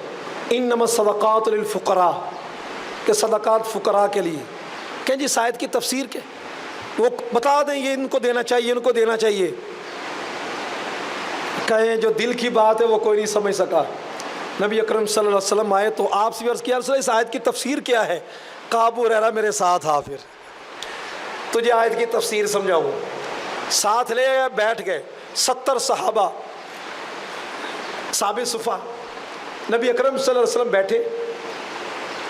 Speaker 1: انما الصدقات للفقراء، کہ صدقات فقراء کے لیے، کہ جی اس آیت کی تفسیر کیا، وہ بتا دیں یہ ان کو دینا چاہیے، ان کو دینا چاہیے. کہیں جو دل کی بات ہے وہ کوئی نہیں سمجھ سکا. نبی اکرم صلی اللہ علیہ وسلم آئے تو آپ سے عرض کیا، اس آیت کی تفسیر کیا ہے؟ کہا ابو ہریرہ میرے ساتھ آ، پھر تجھے آیت کی تفسیر سمجھاؤں. ساتھ لے گئے، بیٹھ گئے 70 صحابہ صحابہ صفا، نبی اکرم صلی اللہ علیہ وسلم بیٹھے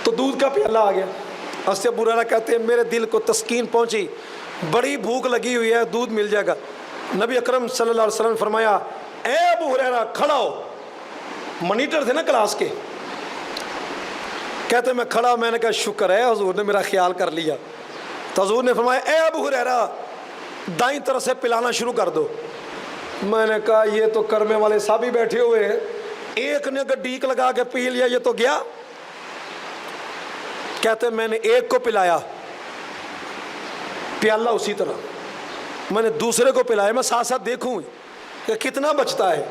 Speaker 1: تو دودھ کا پیالہ آ گیا. حضرت ابو ہریرہ کہتے ہیں میرے دل کو تسکین پہنچی، بڑی بھوک لگی ہوئی ہے، دودھ مل جائے گا. نبی اکرم صلی اللہ علیہ وسلم نے فرمایا اے ابو ہریرہ کھڑا ہو. مانیٹر تھے نا کلاس کے، کہتے میں کھڑا، میں نے کہا شکر ہے حضور نے میرا خیال کر لیا. تو حضور نے فرمایا اے ابو ہریرہ دائیں طرف سے پلانا شروع کر دو. میں نے کہا یہ تو کرمے والے صحابی بیٹھے ہوئے ہیں، ایک نے ڈیک لگا کے پی لیا یہ تو گیا. کہتے میں نے ایک کو پلایا پیالہ اسی طرح، میں نے دوسرے کو پلایا، میں ساتھ ساتھ دیکھوں کہ کتنا بچتا ہے،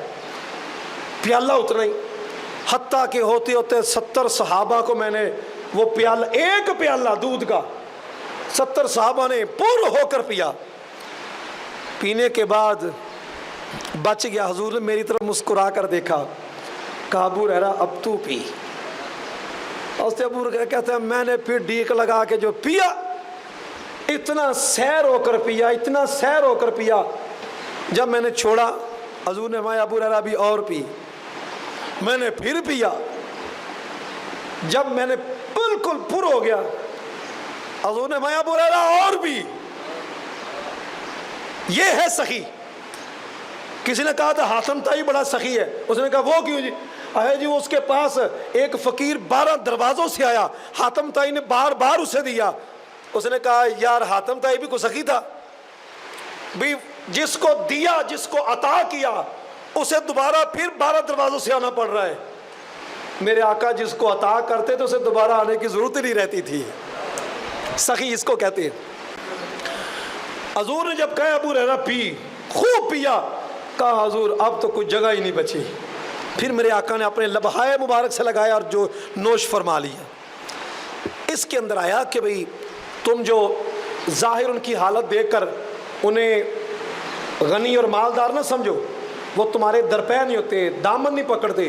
Speaker 1: پیالہ اتنا ہی، حتیٰ کہ ہوتے ہوتے 70 صحابہ کو میں نے وہ پیالہ، ایک پیالہ دودھ کا 70 صحابہ نے پر ہو کر پیا. پینے کے بعد بچ گیا. حضور نے میری طرف مسکرا کر دیکھا، کہا ابو ہریرہ اب تو پی. حضرت ابو ہریرہ کہتے ہیں میں نے پھر ڈیک لگا کے جو پیا، اتنا سیر ہو کر پیا، اتنا سیر ہو کر پیا. جب میں نے چھوڑا حضور نے فرمایا ابو ہریرہ بھی اور پی. میں نے پھر پیا. جب میں نے بالکل پر ہو گیا حضور نے فرمایا ابو ہریرہ اور بھی. یہ ہے سخی. کسی نے کہا تھا حاتم طائی بڑا سخی ہے، اس نے کہا وہ کیوں جی؟ آئے جی اس کے پاس ایک فقیر 12 دروازوں سے آیا، حاتم طائی نے بار بار اسے دیا. اس نے کہا یار حاتم طائی بھی کوئی سخی تھا بھی، جس کو دیا جس کو عطا کیا اسے دوبارہ پھر 12 دروازوں سے آنا پڑ رہا ہے. میرے آقا جس کو عطا کرتے تو اسے دوبارہ آنے کی ضرورت ہی نہیں رہتی تھی. سخی اس کو کہتے ہیں. حضور نے جب کہا ابو ہریرہ پی، خوب پیا، کہا حضور اب تو کوئی جگہ ہی نہیں بچی. پھر میرے آقا نے اپنے لبہائے مبارک سے لگایا اور جو نوش فرما لیا. اس کے اندر آیا کہ بھئی تم جو ظاہر ان کی حالت دیکھ کر انہیں غنی اور مالدار نہ سمجھو، وہ تمہارے درپے نہیں ہوتے، دامن نہیں پکڑتے،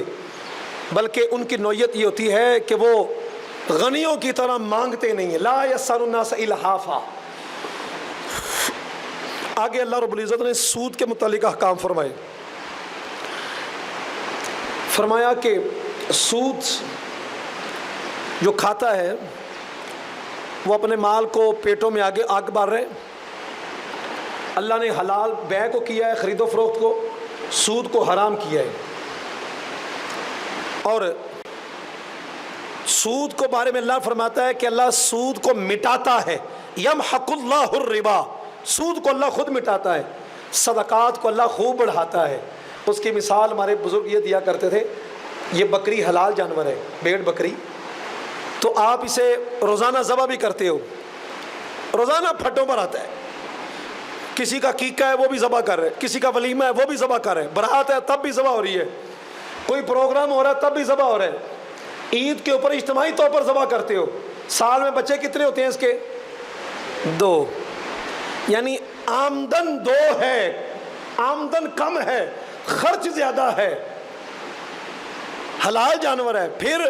Speaker 1: بلکہ ان کی نوعیت یہ ہوتی ہے کہ وہ غنیوں کی طرح مانگتے نہیں ہیں. لا یسأل الناس الحافا. آگے اللہ رب العزت نے سود کے متعلق احکام فرمائے. فرمایا کہ سود جو کھاتا ہے وہ اپنے مال کو پیٹوں میں آگے آگ بار رہے. اللہ نے حلال بیع کو کیا ہے، خرید و فروخت کو، سود کو حرام کیا ہے. اور سود کو بارے میں اللہ فرماتا ہے کہ اللہ سود کو مٹاتا ہے. یمحق اللہ الربا. سود کو اللہ خود مٹاتا ہے، صدقات کو اللہ خوب بڑھاتا ہے. اس کی مثال ہمارے بزرگ یہ دیا کرتے تھے، یہ بکری حلال جانور ہے، بھیڑ بکری، تو آپ اسے روزانہ ذبح بھی کرتے ہو، روزانہ پھٹوں پر آتا ہے. کسی کا کیکا ہے وہ بھی ذبح کر رہے، کسی کا ولیمہ ہے وہ بھی ذبح کر رہے، برات ہے تب بھی ذبح ہو رہی ہے، کوئی پروگرام ہو رہا ہے تب بھی ذبح ہو رہا ہے. عید کے اوپر اجتماعی طور پر ذبح کرتے ہو. سال میں بچے کتنے ہوتے ہیں اس کے؟ 2. یعنی آمدن 2 ہے، آمدن کم ہے، خرچ زیادہ ہے. حلال جانور ہے. پھر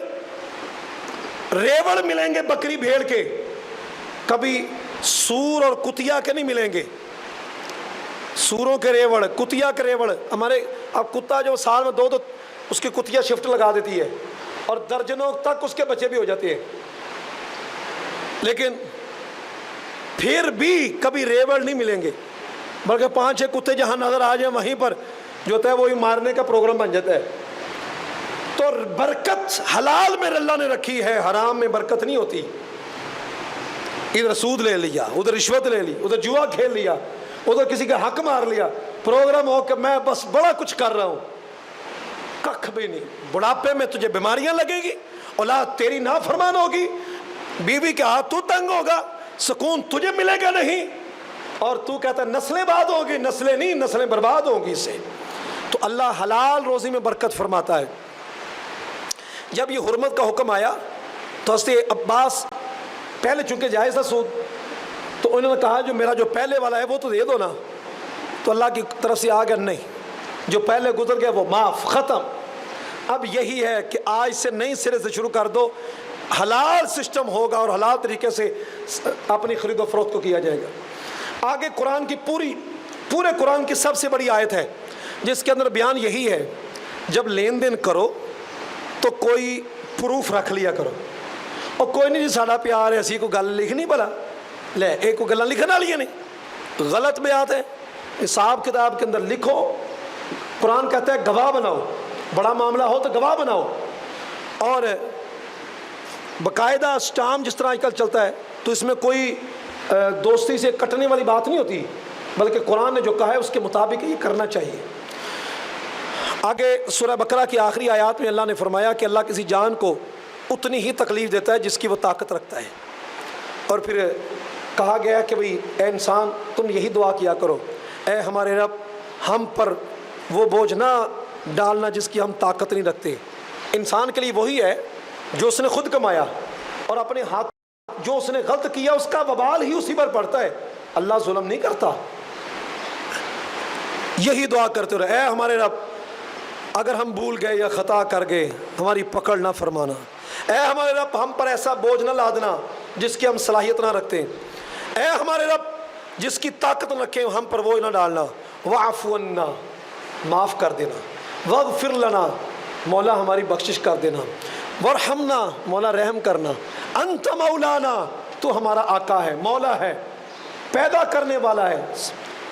Speaker 1: ریوڑ ملیں گے بکری بھیڑ کے, کبھی سور اور کتیا کے نہیں ملیں گے. سوروں کے ریوڑ, کتیا کے ریوڑ. ہمارے اب کتا جو سال میں دو اس کی کتیا شفٹ لگا دیتی ہے اور درجنوں تک اس کے بچے بھی ہو جاتے ہیں, لیکن پھر بھی کبھی ریوڑ نہیں ملیں گے, بلکہ 5-6 کتے جہاں نظر آ جائیں وہیں پر جو ہوتا ہے وہی مارنے کا پروگرام بن جاتا ہے. تو برکت حلال میں اللہ نے رکھی ہے, حرام میں برکت نہیں ہوتی. ادھر سود لے لیا, ادھر رشوت لے لی, ادھر جوا کھیل لیا, ادھر کسی کا حق مار لیا, پروگرام ہو کہ میں بس بڑا کچھ کر رہا ہوں, ککھ بھی نہیں. بڑھاپے میں تجھے بیماریاں لگیں گی, اولاد تیری نافرمان ہوگی, بیوی کے ہاتھ تو تنگ ہوگا, سکون تجھے ملے گا نہیں, اور تو کہتا ہے نسلیں بعد ہوگی. نسلیں نہیں, نسلیں برباد ہوگی اس سے. تو اللہ حلال روزی میں برکت فرماتا ہے. جب یہ حرمت کا حکم آیا تو حضرت عباس, پہلے چونکہ جائز تھا سود, تو انہوں نے کہا جو میرا جو پہلے والا ہے وہ تو دے دو نا. تو اللہ کی طرف سے آ گیا نہیں, جو پہلے گزر گیا وہ معاف, ختم. اب یہی ہے کہ آج سے نئی سرے سے شروع کر دو, حلال سسٹم ہوگا اور حلال طریقے سے اپنی خرید و فروخت کو کیا جائے گا. آگے قرآن کی پورے قرآن کی سب سے بڑی آیت ہے جس کے اندر بیان یہی ہے, جب لین دین کرو تو کوئی پروف رکھ لیا کرو. اور کوئی نہیں جی ساڑا پیار ہے اسی کو گل لکھنی بلا لے, ایک کو گلہ لکھنا والی نہیں, غلط بیات ہے. حساب کتاب کے اندر لکھو. قرآن کہتا ہے گواہ بناؤ, بڑا معاملہ ہو تو گواہ بناؤ. اور باقاعدہ اسٹام جس طرح آج کل چلتا ہے تو اس میں کوئی دوستی سے کٹنے والی بات نہیں ہوتی, بلکہ قرآن نے جو کہا ہے اس کے مطابق یہ کرنا چاہیے. آگے سورہ بقرہ کی آخری آیات میں اللہ نے فرمایا کہ اللہ کسی جان کو اتنی ہی تکلیف دیتا ہے جس کی وہ طاقت رکھتا ہے. اور پھر کہا گیا کہ بھئی اے انسان تم یہی دعا کیا کرو, اے ہمارے رب ہم پر وہ بوجھ نہ ڈالنا جس کی ہم طاقت نہیں رکھتے. انسان کے لیے وہی ہے جو اس نے خود کمایا, اور اپنے ہاتھ جو اس نے غلط کیا اس کا وبال ہی اسی پر پڑتا ہے. اللہ ظلم نہیں کرتا. یہی دعا کرتے رہے, اے ہمارے رب اگر ہم بھول گئے یا خطا کر گئے ہماری پکڑ نہ فرمانا. اے ہمارے رب ہم پر ایسا بوجھ نہ لادنا جس کی ہم صلاحیت نہ رکھتے. اے ہمارے رب جس کی طاقت نہ رکھیں ہم پر وہ نہ ڈالنا. واعف عنا, معاف کر دینا. واغفر لنا, مولا ہماری بخشش کر دینا. ورحمنا, مولا رحم کرنا. انت مولانا, تو ہمارا آقا ہے, مولا ہے, پیدا کرنے والا ہے.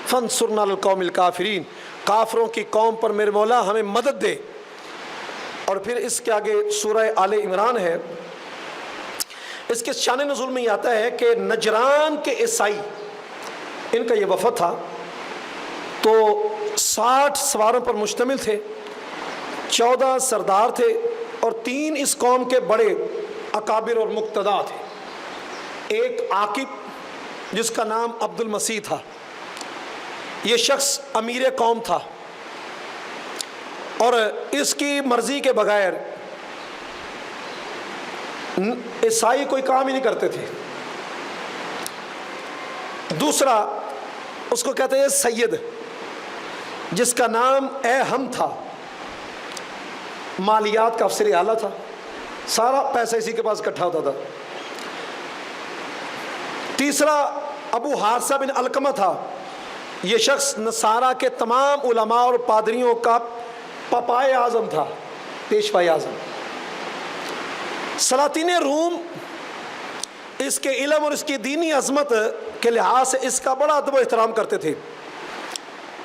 Speaker 1: فانصرنا علی القوم الکافرین, کافروں کی قوم پر میرے مولا ہمیں مدد دے. اور پھر اس کے آگے سورہ آل عمران ہے. اس کے شان نزول میں یہ آتا ہے کہ نجران کے عیسائی, ان کا یہ وفد تھا, تو 60 سواروں پر مشتمل تھے, 14 سردار تھے, اور 3 اس قوم کے بڑے اکابر اور مقتدا تھے. ایک عاقب جس کا نام عبد المسیح تھا, یہ شخص امیر قوم تھا, اور اس کی مرضی کے بغیر عیسائی کوئی کام ہی نہیں کرتے تھے. دوسرا اس کو کہتے ہیں سید, جس کا نام اہم تھا, مالیات کا افسر اعلیٰ تھا, سارا پیسہ اسی کے پاس اکٹھا ہوتا تھا. تیسرا ابو حارثہ بن علقمہ تھا, یہ شخص نصارہ کے تمام علماء اور پادریوں کا پپائے اعظم تھا, پیشوائے اعظم. سلاطین روم اس کے علم اور اس کی دینی عظمت کے لحاظ سے اس کا بڑا ادب و احترام کرتے تھے.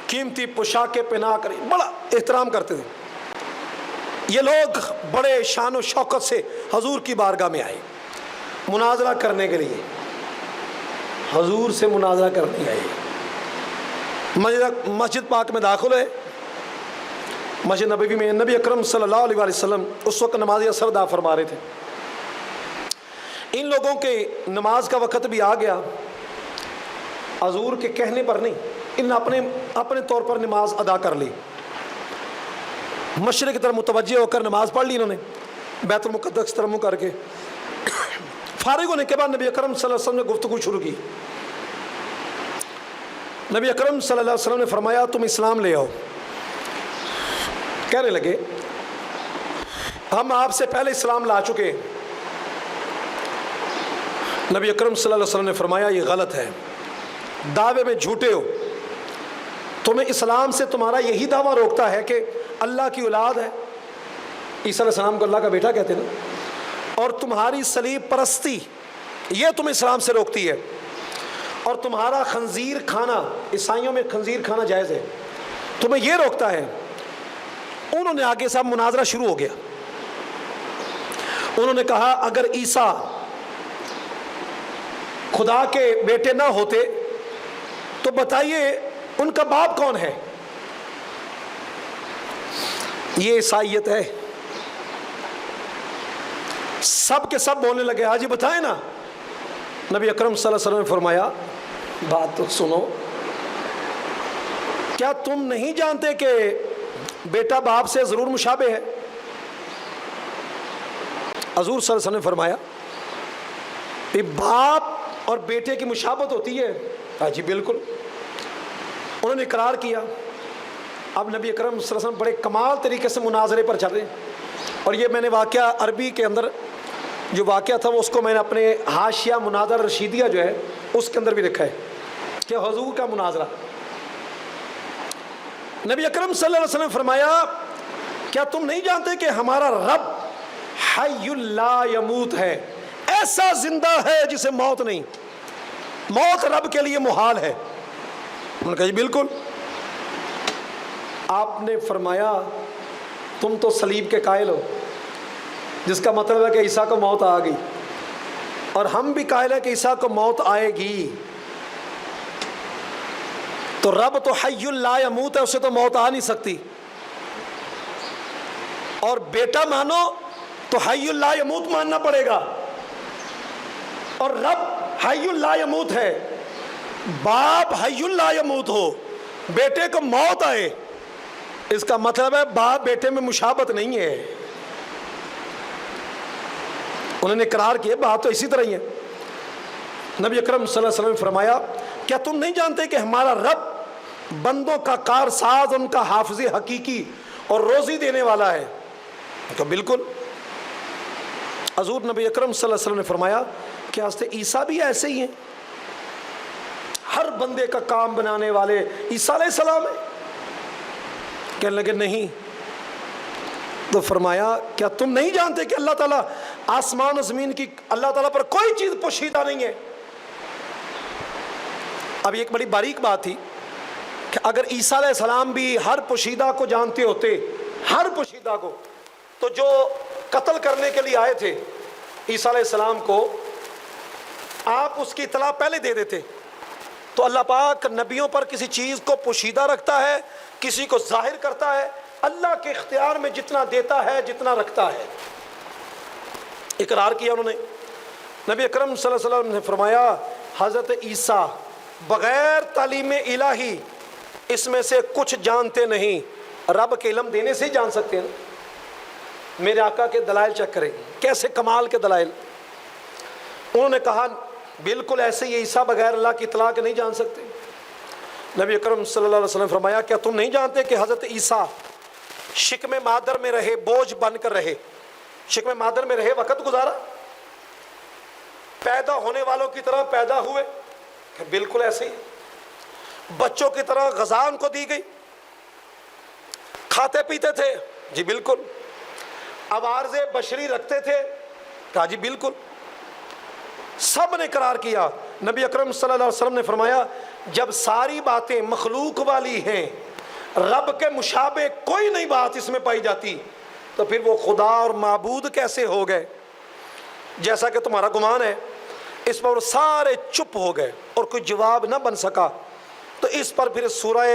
Speaker 1: قیمتی پوشاکیں پہنا کر بڑا احترام کرتے تھے. یہ لوگ بڑے شان و شوکت سے حضور کی بارگاہ میں آئے مناظرہ کرنے کے لیے. حضور سے مناظرہ کرنے آئے, مسجد پاک میں داخل ہے. مسجد نبوی میں نبی اکرم صلی اللہ علیہ وسلم اس وقت نماز اثر ادا فرما رہے تھے. ان لوگوں کے نماز کا وقت بھی آ گیا. حضور کے کہنے پر نہیں, ان اپنے طور پر نماز ادا کر لی. مشرق کی طرف متوجہ ہو کر نماز پڑھ لی انہوں نے, بیت المقدس طرف منہ کر کے. فارغ ہونے کے بعد نبی اکرم صلی اللہ علیہ وسلم نے گفتگو شروع کی. نبی اکرم صلی اللہ علیہ وسلم نے فرمایا تم اسلام لے آؤ. کہنے لگے ہم آپ سے پہلے اسلام لا چکے. نبی اکرم صلی اللہ علیہ وسلم نے فرمایا یہ غلط ہے، دعوے میں جھوٹے ہو. تمہیں اسلام سے تمہارا یہی دعویٰ روکتا ہے کہ اللہ کی اولاد ہے، عیسیٰ علیہ السلام کو اللہ کا بیٹا کہتے ہیں نا، اور تمہاری صلیب پرستی یہ تمہیں اسلام سے روکتی ہے، اور تمہارا خنزیر کھانا، عیسائیوں میں خنزیر کھانا جائز ہے، تمہیں یہ روکتا ہے. انہوں نے آگے صاحب مناظرہ شروع ہو گیا. انہوں نے کہا اگر عیسیٰ خدا کے بیٹے نہ ہوتے تو بتائیے ان کا باپ کون ہے؟ یہ عیسائیت ہے. سب کے سب بولنے لگے آج ہی بتائیں نا. نبی اکرم صلی اللہ علیہ وسلم نے فرمایا بات تو سنو، کیا تم نہیں جانتے کہ بیٹا باپ سے ضرور مشابہ ہے؟ حضور صلی اللہ علیہ وسلم نے فرمایا باپ اور بیٹے کی مشابہت ہوتی ہے؟ ہاں جی بالکل. انہوں نے اقرار کیا. اب نبی اکرم صلی اللہ علیہ وسلم بڑے کمال طریقے سے مناظرے پر چل رہے ہیں، اور یہ میں نے واقعہ عربی کے اندر جو واقعہ تھا وہ اس کو میں نے اپنے حاشیہ مناظر رشیدیہ جو ہے اس کے اندر بھی لکھا ہے کہ حضور کا مناظرہ. نبی اکرم صلی اللہ علیہ وسلم نے فرمایا کیا تم نہیں جانتے کہ ہمارا رب حی لا یموت ہے، ایسا زندہ ہے جسے موت نہیں، موت رب کے لیے محال ہے. انہوں نے کہا جی بالکل. آپ نے فرمایا تم تو صلیب کے قائل ہو، جس کا مطلب ہے کہ عیسیٰ کو موت آ گئی، اور ہم بھی قائل ہے کہ عیسیٰ کو موت آئے گی. تو رب تو حی لا یموت ہے، اسے تو موت آ نہیں سکتی. اور بیٹا مانو تو حی لا یموت ماننا پڑے گا، اور رب حی لا یموت ہے. باپ حی لا یموت ہو، بیٹے کو موت آئے، اس کا مطلب ہے باپ بیٹے میں مشابہت نہیں ہے. انہوں نے اقرار کیا بات تو اسی طرح ہی ہے. نبی اکرم صلی اللہ علیہ وسلم نے فرمایا کیا تم نہیں جانتے کہ ہمارا رب بندوں کا کارساز، ان کا حافظ حقیقی اور روزی دینے والا ہے؟ تو بالکل. حضور نبی اکرم صلی اللہ علیہ وسلم نے فرمایا کہ حضرت عیسیٰ بھی ایسے ہی ہیں، ہر بندے کا کام بنانے والے عیسیٰ علیہ السلام ہیں؟ کہنے لگے نہیں. تو فرمایا کیا تم نہیں جانتے کہ اللہ تعالیٰ آسمان و زمین کی، اللہ تعالیٰ پر کوئی چیز پوشیدہ نہیں ہے؟ اب ایک بڑی باریک بات تھی کہ اگر عیسیٰ علیہ السلام بھی ہر پوشیدہ کو جانتے ہوتے، ہر پوشیدہ کو، تو جو قتل کرنے کے لیے آئے تھے عیسیٰ علیہ السلام کو، آپ اس کی اطلاع پہلے دے دیتے. تو اللہ پاک نبیوں پر کسی چیز کو پوشیدہ رکھتا ہے، کسی کو ظاہر کرتا ہے، اللہ کے اختیار میں جتنا دیتا ہے جتنا رکھتا ہے. اقرار کیا انہوں نے. نبی اکرم صلی اللہ علیہ وسلم نے فرمایا حضرت عیسیٰ بغیر تعلیم الہی اس میں سے کچھ جانتے نہیں، رب کے علم دینے سے ہی جان سکتے ہیں. میرے آقا کے دلائل چیک کریں کیسے کمال کے دلائل. انہوں نے کہا بالکل ایسے ہی عیسیٰ بغیر اللہ کی اطلاع کے نہیں جان سکتے. نبی اکرم صلی اللہ علیہ وسلم نے فرمایا کیا تم نہیں جانتے کہ حضرت عیسیٰ شکم مادر میں رہے، بوجھ بن کر رہے، شکم مادر میں رہے، وقت گزارا، پیدا ہونے والوں کی طرح پیدا ہوئے؟ کہ بالکل ایسے ہی. بچوں کی طرح غذا ان کو دی گئی، کھاتے پیتے تھے؟ جی بالکل. عوارض بشری رکھتے تھے؟ کہا جی بالکل. سب نے قرار کیا. نبی اکرم صلی اللہ علیہ وسلم نے فرمایا جب ساری باتیں مخلوق والی ہیں، رب کے مشابہ کوئی نئی بات اس میں پائی جاتی، تو پھر وہ خدا اور معبود کیسے ہو گئے؟ جیسا کہ تمہارا گمان ہے. اس پر سارے چپ ہو گئے اور کوئی جواب نہ بن سکا. تو اس پر پھر سورہ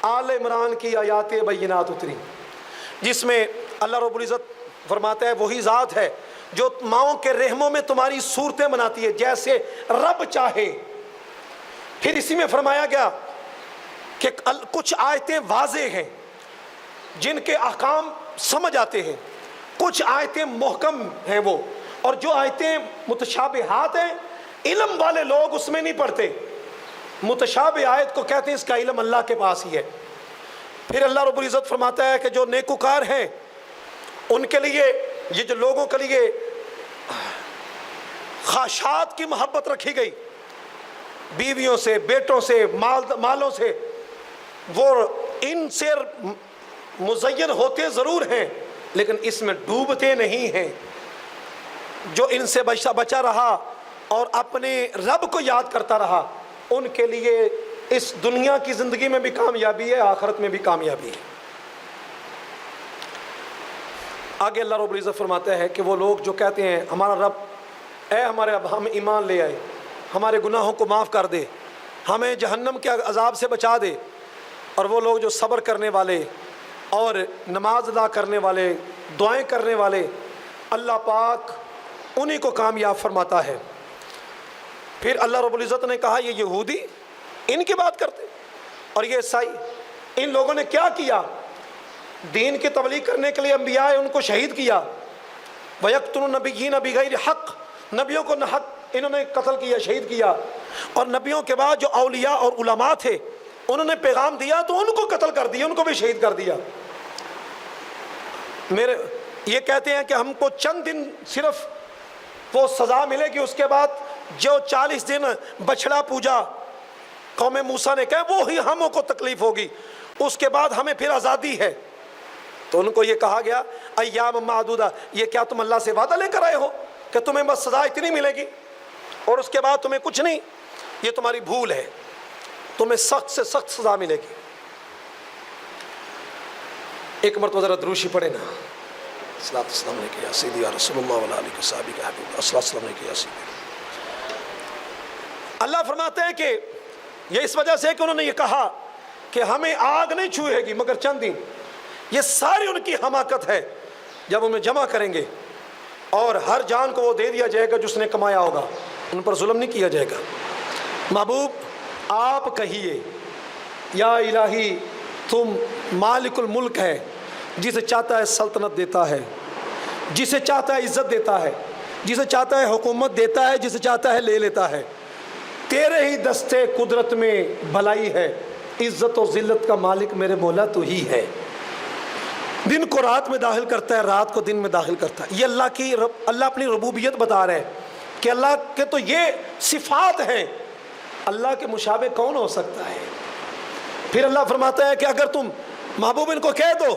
Speaker 1: آل عمران کی آیات بینات اتری، جس میں اللہ رب العزت فرماتا ہے وہی ذات ہے جو ماؤں کے رحموں میں تمہاری صورتیں بناتی ہے جیسے رب چاہے. پھر اسی میں فرمایا گیا کہ کچھ آیتیں واضح ہیں جن کے احکام سمجھ آتے ہیں، کچھ آیتیں محکم ہیں وہ، اور جو آیتیں متشابہات ہیں علم والے لوگ اس میں نہیں پڑھتے. متشابہ آیت کو کہتے ہیں اس کا علم اللہ کے پاس ہی ہے. پھر اللہ رب العزت فرماتا ہے کہ جو نیکوکار ہیں ان کے لیے یہ جو لوگوں کے لیے خواہشات کی محبت رکھی گئی، بیویوں سے، بیٹوں سے، مالوں سے، وہ ان سے مزین ہوتے ضرور ہیں لیکن اس میں ڈوبتے نہیں ہیں۔ جو ان سے بچا رہا اور اپنے رب کو یاد کرتا رہا، ان کے لیے اس دنیا کی زندگی میں بھی کامیابی ہے، آخرت میں بھی کامیابی ہے۔ آگے اللہ رب العزت فرماتا ہے کہ وہ لوگ جو کہتے ہیں ہمارا رب، اے ہمارے رب ہم ایمان لے آئے، ہمارے گناہوں کو معاف کر دے، ہمیں جہنم کے عذاب سے بچا دے، اور وہ لوگ جو صبر کرنے والے اور نماز ادا کرنے والے، دعائیں کرنے والے، اللہ پاک انہی کو کامیاب فرماتا ہے۔ پھر اللہ رب العزت نے کہا یہ یہودی ان کی بات کرتے اور یہ عیسائی، ان لوگوں نے کیا کیا؟ دین کی تبلیغ کرنے کے لیے انبیاء ان کو شہید کیا، وَيَقْتُلُونَ النَّبِيِّينَ بِغَيْرِ حق، نبیوں کو نہ حق انہوں نے قتل کیا، شہید کیا، اور نبیوں کے بعد جو اولیاء اور علماء تھے انہوں نے پیغام دیا تو ان کو قتل کر دیا، ان کو بھی شہید کر دیا۔ یہ کہتے ہیں کہ ہم کو چند دن صرف وہ سزا ملے گی، اس کے بعد جو 40 دن بچڑا پوجا قوم موسیٰ نے کہا وہی ہموں کو تکلیف ہوگی، اس کے بعد ہمیں پھر آزادی ہے۔ تو ان کو یہ کہا گیا ایام معدودہ، یہ کیا تم اللہ سے وعدہ لے کر آئے ہو کہ تمہیں بس سزا اتنی ملے گی اور اس کے بعد تمہیں کچھ نہیں؟ یہ تمہاری بھول ہے، تمہیں سخت سے سخت سزا ملے گی۔ ایک مرتبہ ذرا دروشی پڑھے نا، صلی اللہ علیہ وسلم نے کیا سیدی یا رسول اللہ علیہ وسلم کا حبیب صلی اللہ علیہ وسلم نے کیا سیدی۔ اللہ فرماتے ہیں کہ یہ اس وجہ سے کہ انہوں نے یہ کہا کہ ہمیں آگ نہیں چھوئے گی مگر چند دن، یہ ساری ان کی حماقت ہے۔ جب انہیں جمع کریں گے اور ہر جان کو وہ دے دیا جائے گا جس نے کمایا ہوگا، ان پر ظلم نہیں کیا جائے گا۔ محبوب آپ کہیے یا الہی تم مالک الملک ہے، جسے چاہتا ہے سلطنت دیتا ہے، جسے چاہتا ہے عزت دیتا ہے، جسے چاہتا ہے حکومت دیتا ہے، جسے چاہتا ہے لے لیتا ہے۔ تیرے ہی دستے قدرت میں بھلائی ہے، عزت و ذلت کا مالک میرے مولا تو ہی ہے۔ دن کو رات میں داخل کرتا ہے، رات کو دن میں داخل کرتا ہے۔ یہ اللہ اپنی ربوبیت بتا رہے ہیں کہ اللہ کے تو یہ صفات ہیں، اللہ کے مشابہ کون ہو سکتا ہے؟ پھر اللہ فرماتا ہے کہ اگر تم محبوب ان کو کہہ دو،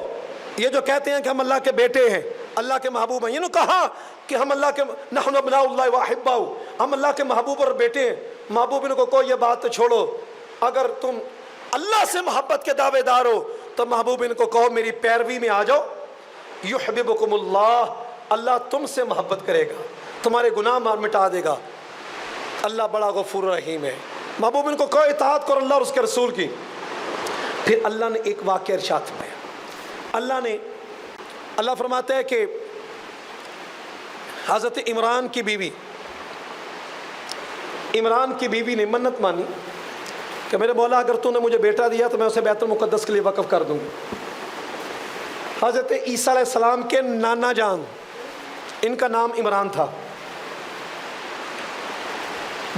Speaker 1: یہ جو کہتے ہیں کہ ہم اللہ کے بیٹے ہیں، اللہ کے محبوب ہیں، یہ نے کہا کہ ہم اللہ کے نحن ابناء اللہ واحباؤ، ہم اللہ کے محبوب اور بیٹے ہیں۔ محبوب ان کو کوئی یہ بات تو چھوڑو، اگر تم اللہ سے محبت کے دعوے دار ہو تو محبوب ان کو کہو میری پیروی میں آ جاؤ، یحببکم اللہ، اللہ تم سے محبت کرے گا، تمہارے گناہ مٹا دے گا، اللہ بڑا غفور رحیم ہے۔ محبوب ان کو کہو اطاعت کرو اللہ اور اس کے رسول کی۔ پھر اللہ نے ایک واقعہ ارشاد فرمایا، اللہ فرماتا ہے کہ حضرت عمران کی بیوی نے منت مانی کہ میرے مولا اگر تو نے مجھے بیٹا دیا تو میں اسے بیت المقدس کے لیے وقف کر دوں۔ حضرت عیسیٰ علیہ السلام کے نانا جان، ان کا نام عمران تھا،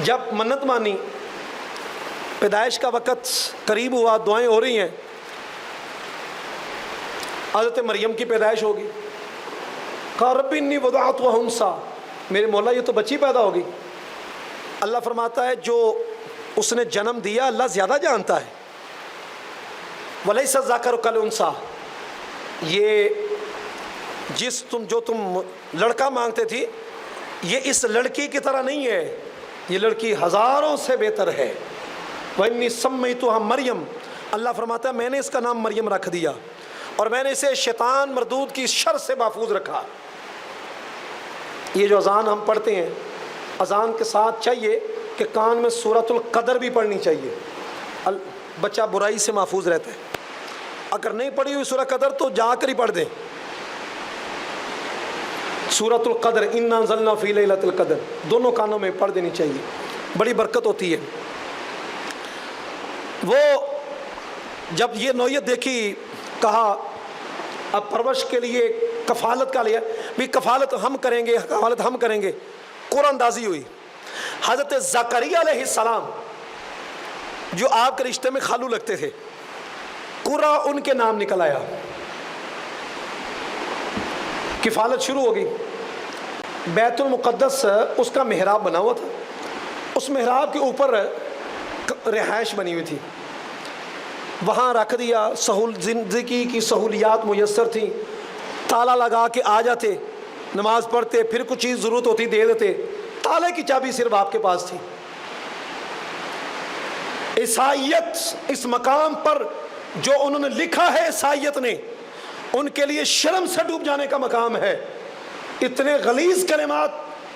Speaker 1: جب منت مانی، پیدائش کا وقت قریب ہوا، دعائیں ہو رہی ہیں، حضرت مریم کی پیدائش ہوگی، کہا رب انی وضعتها انثی، میرے مولا یہ تو بچی پیدا ہوگی۔ اللہ فرماتا ہے جو اس نے جنم دیا اللہ زیادہ جانتا ہے، ولیس الذکر کالانثی، یہ جو تم لڑکا مانگتے تھی یہ اس لڑکی کی طرح نہیں ہے، یہ لڑکی ہزاروں سے بہتر ہے۔ وَإِنِّي سَمَّيْتُهَا مریم، اللہ فرماتا ہے میں نے اس کا نام مریم رکھ دیا اور میں نے اسے شیطان مردود کی شر سے محفوظ رکھا۔ یہ جو اذان ہم پڑھتے ہیں، اذان کے ساتھ چاہیے کہ کان میں سورۃ القدر بھی پڑھنی چاہیے، بچہ برائی سے محفوظ رہتا ہے۔ اگر نہیں پڑھی ہوئی سورۃ قدر تو جا کر ہی پڑھ دیں، سورۃ القدر انا انزلنا فی لیلۃ القدر دونوں کانوں میں پڑھ دینی چاہیے، بڑی برکت ہوتی ہے۔ وہ جب یہ نوعیت دیکھی، کہا اب پرورش کے لیے کفالت کا لیا، بھی کفالت ہم کریں گے، کفالت ہم کریں گے۔ قرآن اندازی ہوئی، حضرت زکریا علیہ السلام جو آپ کے رشتے میں خالو لگتے تھے، قرآن ان کے نام نکل آیا۔ کفالت شروع ہو گئی. بیت المقدس اس کا محراب بنا ہوا تھا، اس محراب کے اوپر رہائش بنی ہوئی تھی، وہاں رکھ دیا. زندگی کی سہولیات میسر تھیں، تالا لگا کے آ جاتے، نماز پڑھتے، پھر کچھ چیز ضرورت ہوتی دے دیتے. تالے کی چابی صرف آپ کے پاس تھی. عیسائیت اس مقام پر جو انہوں نے لکھا ہے عیسائیت نے، ان کے لیے شرم سے ڈوب جانے کا مقام ہے. اتنے غلیظ کلمات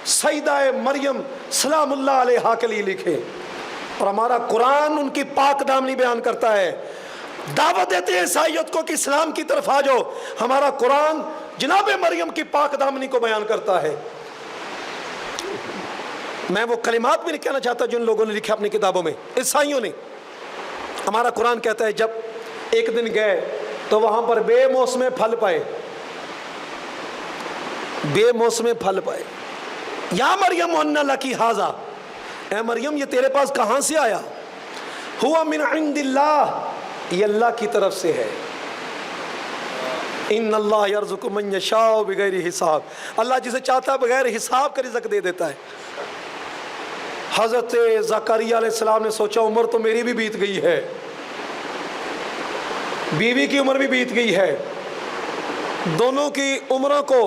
Speaker 1: سیدہ مریم سلام اللہ علیہا کے لیے لکھے، اور ہمارا قرآن ان کی پاک دامنی بیان کرتا ہے. دعوت دیتے ہیں عیسائیت کو کہ اسلام کی طرف آ جاؤ، ہمارا قرآن جناب مریم کی پاک دامنی کو بیان کرتا ہے. میں وہ کلمات بھی نہیں کہنا چاہتا جو ان لوگوں نے لکھے اپنی کتابوں میں، عیسائیوں نے. ہمارا قرآن کہتا ہے جب ایک دن گئے تو وہاں پر بے موسم پھل پائے، بے موسم پھل پائے. یا مریم ان لکی ھذا، اے مریم یہ تیرے پاس کہاں سے آیا؟ ہوا من عند اللہ، یہ اللہ کی طرف سے ہے. ان اللہ یرزق من یشاء بغیر حساب، اللہ جسے چاہتا ہے بغیر حساب کا رزق دے دیتا ہے. حضرت زکریا علیہ السلام نے سوچا عمر تو میری بھی بیت گئی ہے، بیوی کی عمر بھی بیت گئی ہے، دونوں کی عمروں کو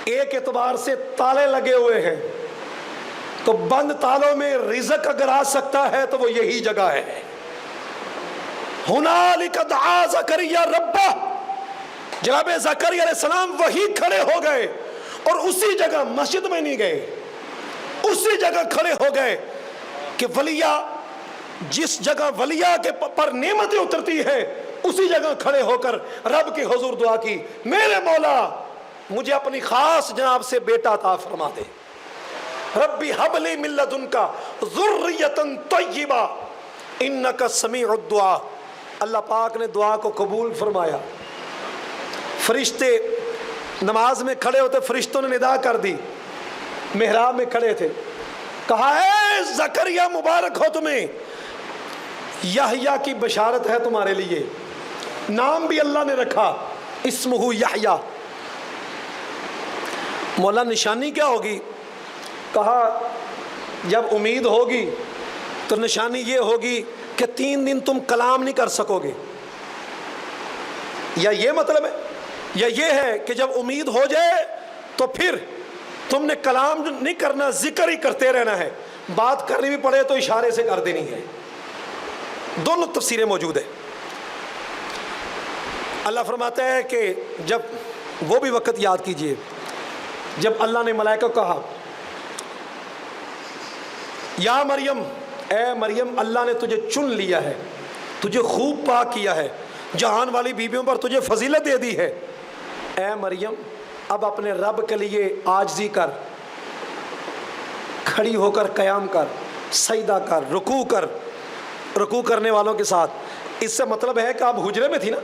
Speaker 1: ایک اعتبار سے تالے لگے ہوئے ہیں، تو بند تالوں میں رزق اگر آ سکتا ہے تو وہ یہی جگہ ہے. ہنالک دعا زکریا ربہ، جناب زکریا علیہ السلام وہی کھڑے ہو گئے، اور اسی جگہ، مسجد میں نہیں گئے، اسی جگہ کھڑے ہو گئے کہ ولیہ، جس جگہ ولیہ کے پر نعمتیں اترتی ہے اسی جگہ کھڑے ہو کر رب کے حضور دعا کی، میرے مولا مجھے اپنی خاص جناب سے بیٹا عطا فرما دے. ربی ہب لی من لدنک ذریۃ طیبہ انک سمیع الدعاء. اللہ پاک نے دعا کو قبول فرمایا. فرشتے نماز میں کھڑے ہوتے، فرشتوں نے ندا کر دی، محراب میں کھڑے تھے، کہا اے زکریا مبارک ہو تمہیں، یحییٰ کی بشارت ہے تمہارے لیے. نام بھی اللہ نے رکھا، اسمہ یحییٰ. مولا نشانی کیا ہوگی؟ کہا جب امید ہوگی تو نشانی یہ ہوگی کہ 3 دن تم کلام نہیں کر سکو گے. یا یہ مطلب ہے، یا یہ ہے کہ جب امید ہو جائے تو پھر تم نے کلام نہیں کرنا، ذکر ہی کرتے رہنا ہے، بات کرنی بھی پڑے تو اشارے سے کر دینی ہے. دونوں تفسیریں موجود ہیں. اللہ فرماتا ہے کہ جب وہ بھی وقت یاد کیجئے جب اللہ نے ملائکہ کو کہا یا مریم، اے مریم اللہ نے تجھے چن لیا ہے، تجھے خوب پاک کیا ہے، جہان والی بیویوں پر تجھے فضیلت دے دی ہے. اے مریم اب اپنے رب کے لیے عاجزی کر، کھڑی ہو کر قیام کر، سجدہ کر، رکوع کر، رکوع کرنے والوں کے ساتھ. اس سے مطلب ہے کہ آپ حجرے میں تھی نا،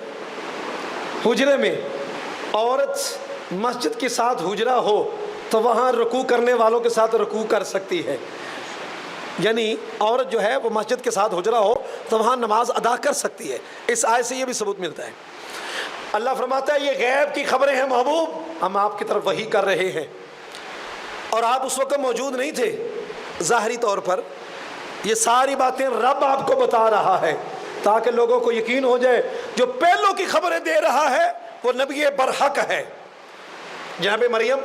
Speaker 1: حجرے میں عورت مسجد کے ساتھ حجرہ ہو تو وہاں رکوع کرنے والوں کے ساتھ رکوع کر سکتی ہے. یعنی عورت جو ہے وہ مسجد کے ساتھ حجرہ ہو تو وہاں نماز ادا کر سکتی ہے. اس آیت سے یہ بھی ثبوت ملتا ہے. اللہ فرماتا ہے یہ غیب کی خبریں ہیں محبوب، ہم آپ کی طرف وحی کر رہے ہیں، اور آپ اس وقت موجود نہیں تھے. ظاہری طور پر یہ ساری باتیں رب آپ کو بتا رہا ہے تاکہ لوگوں کو یقین ہو جائے جو پہلوں کی خبریں دے رہا ہے وہ نبی برحق ہے. جناب مریم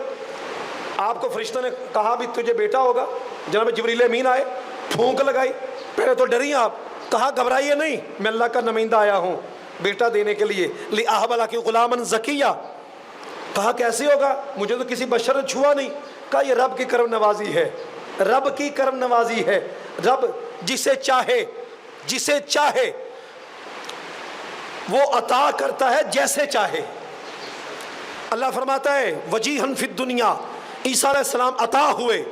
Speaker 1: آپ کو فرشتوں نے کہا بھی تجھے بیٹا ہوگا، جناب جبریل امین آئے، پھونک لگائی، پہلے تو ڈری آپ، کہا گھبرائیے نہیں، میں اللہ کا نمائندہ آیا ہوں بیٹا دینے کے لیے. لِأَهَبَ لَكِ غُلَامًا زَكِيًّا، کہا کیسے ہوگا، مجھے تو کسی بشر نے چھوا نہیں. کہا یہ رب کی کرم نوازی ہے، رب کی کرم نوازی ہے. رب جسے چاہے وہ عطا کرتا ہے جیسے چاہے. اللہ فرماتا ہے وجیہن فی الدنیا، عیسیٰ علیہ السلام عطا ہوئے،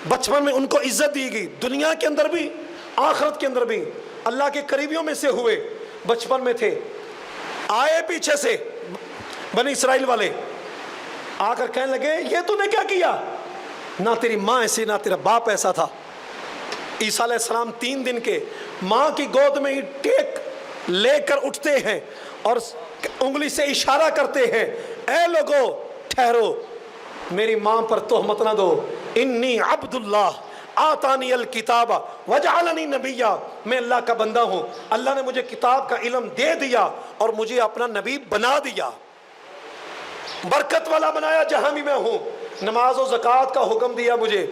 Speaker 1: بچپن میں ان کو عزت دی گئی، دنیا کے اندر بھی آخرت کے اندر بھی. اللہ کے قریبیوں میں سے ہوئے، بچپن میں تھے. آئے پیچھے سے بنی اسرائیل والے آ کر کہنے لگے یہ تو نے کیا کیا، نہ تیری ماں ایسی نہ تیرا باپ ایسا تھا. عیسیٰ علیہ السلام 3 دن کے ماں کی گود میں ہی ٹیک لے کر اٹھتے ہیں اور انگلی سے اشارہ کرتے ہیں اے لوگو ٹھہرو، میری ماں پر تہمت نہ دو، انی عبداللہ آتانی الکتاب وجعلنی نبیا، میں اللہ کا بندہ ہوں، اللہ نے مجھے کتاب کا علم دے دیا اور مجھے اپنا نبی بنا دیا، برکت والا بنایا جہاں بھی میں ہوں، نماز و زکوٰۃ کا حکم دیا مجھے۔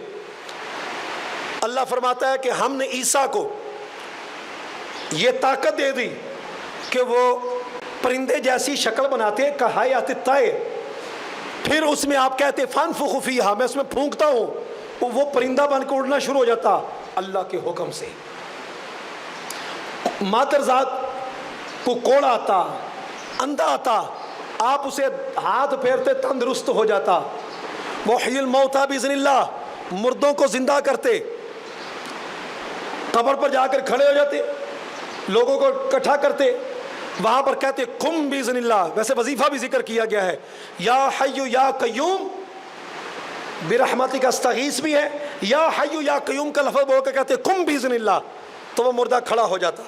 Speaker 1: اللہ فرماتا ہے کہ ہم نے عیسیٰ کو یہ طاقت دے دی کہ وہ پرندے جیسی شکل بناتے کہایات الطیر، پھر اس میں آپ کہتے فانفخ فیہا، میں اس میں پھونکتا ہوں، وہ پرندہ بن کے اڑنا شروع ہو جاتا اللہ کے حکم سے۔ مادرزاد کو کوڑا آتا، اندھا آتا، آپ اسے ہاتھ پھیرتے تندرست ہو جاتا۔ محیی الموتیٰ باذن اللہ، مردوں کو زندہ کرتے، قبر پر جا کر کھڑے ہو جاتے، لوگوں کو اکٹھا کرتے، وہاں پر کہتے قم باذن اللہ۔ ویسے وظیفہ بھی ذکر کیا گیا ہے، یا حی یا قیوم برحمتک استغیث بھی ہے، یا حی یا قیوم کا لفظ بول کے کہتے قم باذن اللہ، تو وہ مردہ کھڑا ہو جاتا۔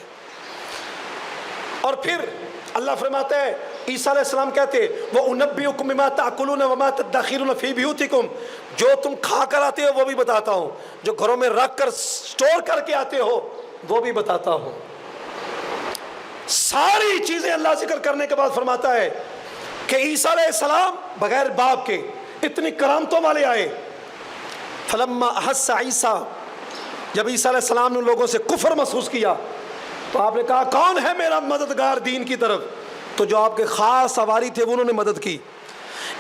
Speaker 1: اور پھر اللہ فرماتا ہے، عیسیٰ علیہ السلام کہتے وَأُنَبِّئُكُم بِمَا تَأْكُلُونَ وَمَا تَدَّخِرُونَ فِي بِيُوتِكُم، جو تم کھا کر آتے ہو وہ بھی بتاتا ہوں، جو گھروں میں رکھ کر سٹور کر کے آتے ہو وہ بھی بتاتا ہوں۔ ساری چیزیں اللہ ذکر کرنے کے بعد فرماتا ہے کہ عیسیٰ علیہ السلام بغیر باپ کے اتنی کرامتوں والے آئے۔ فَلَمَّا أَحَسَّ عیسیٰ، جب عیسیٰ علیہ السلام نے لوگوں سے کفر محسوس کیا تو آپ نے کہا کون ہے میرا مددگار دین کی طرف، تو جو آپ کے خاص سواری تھے وہ انہوں نے مدد کی۔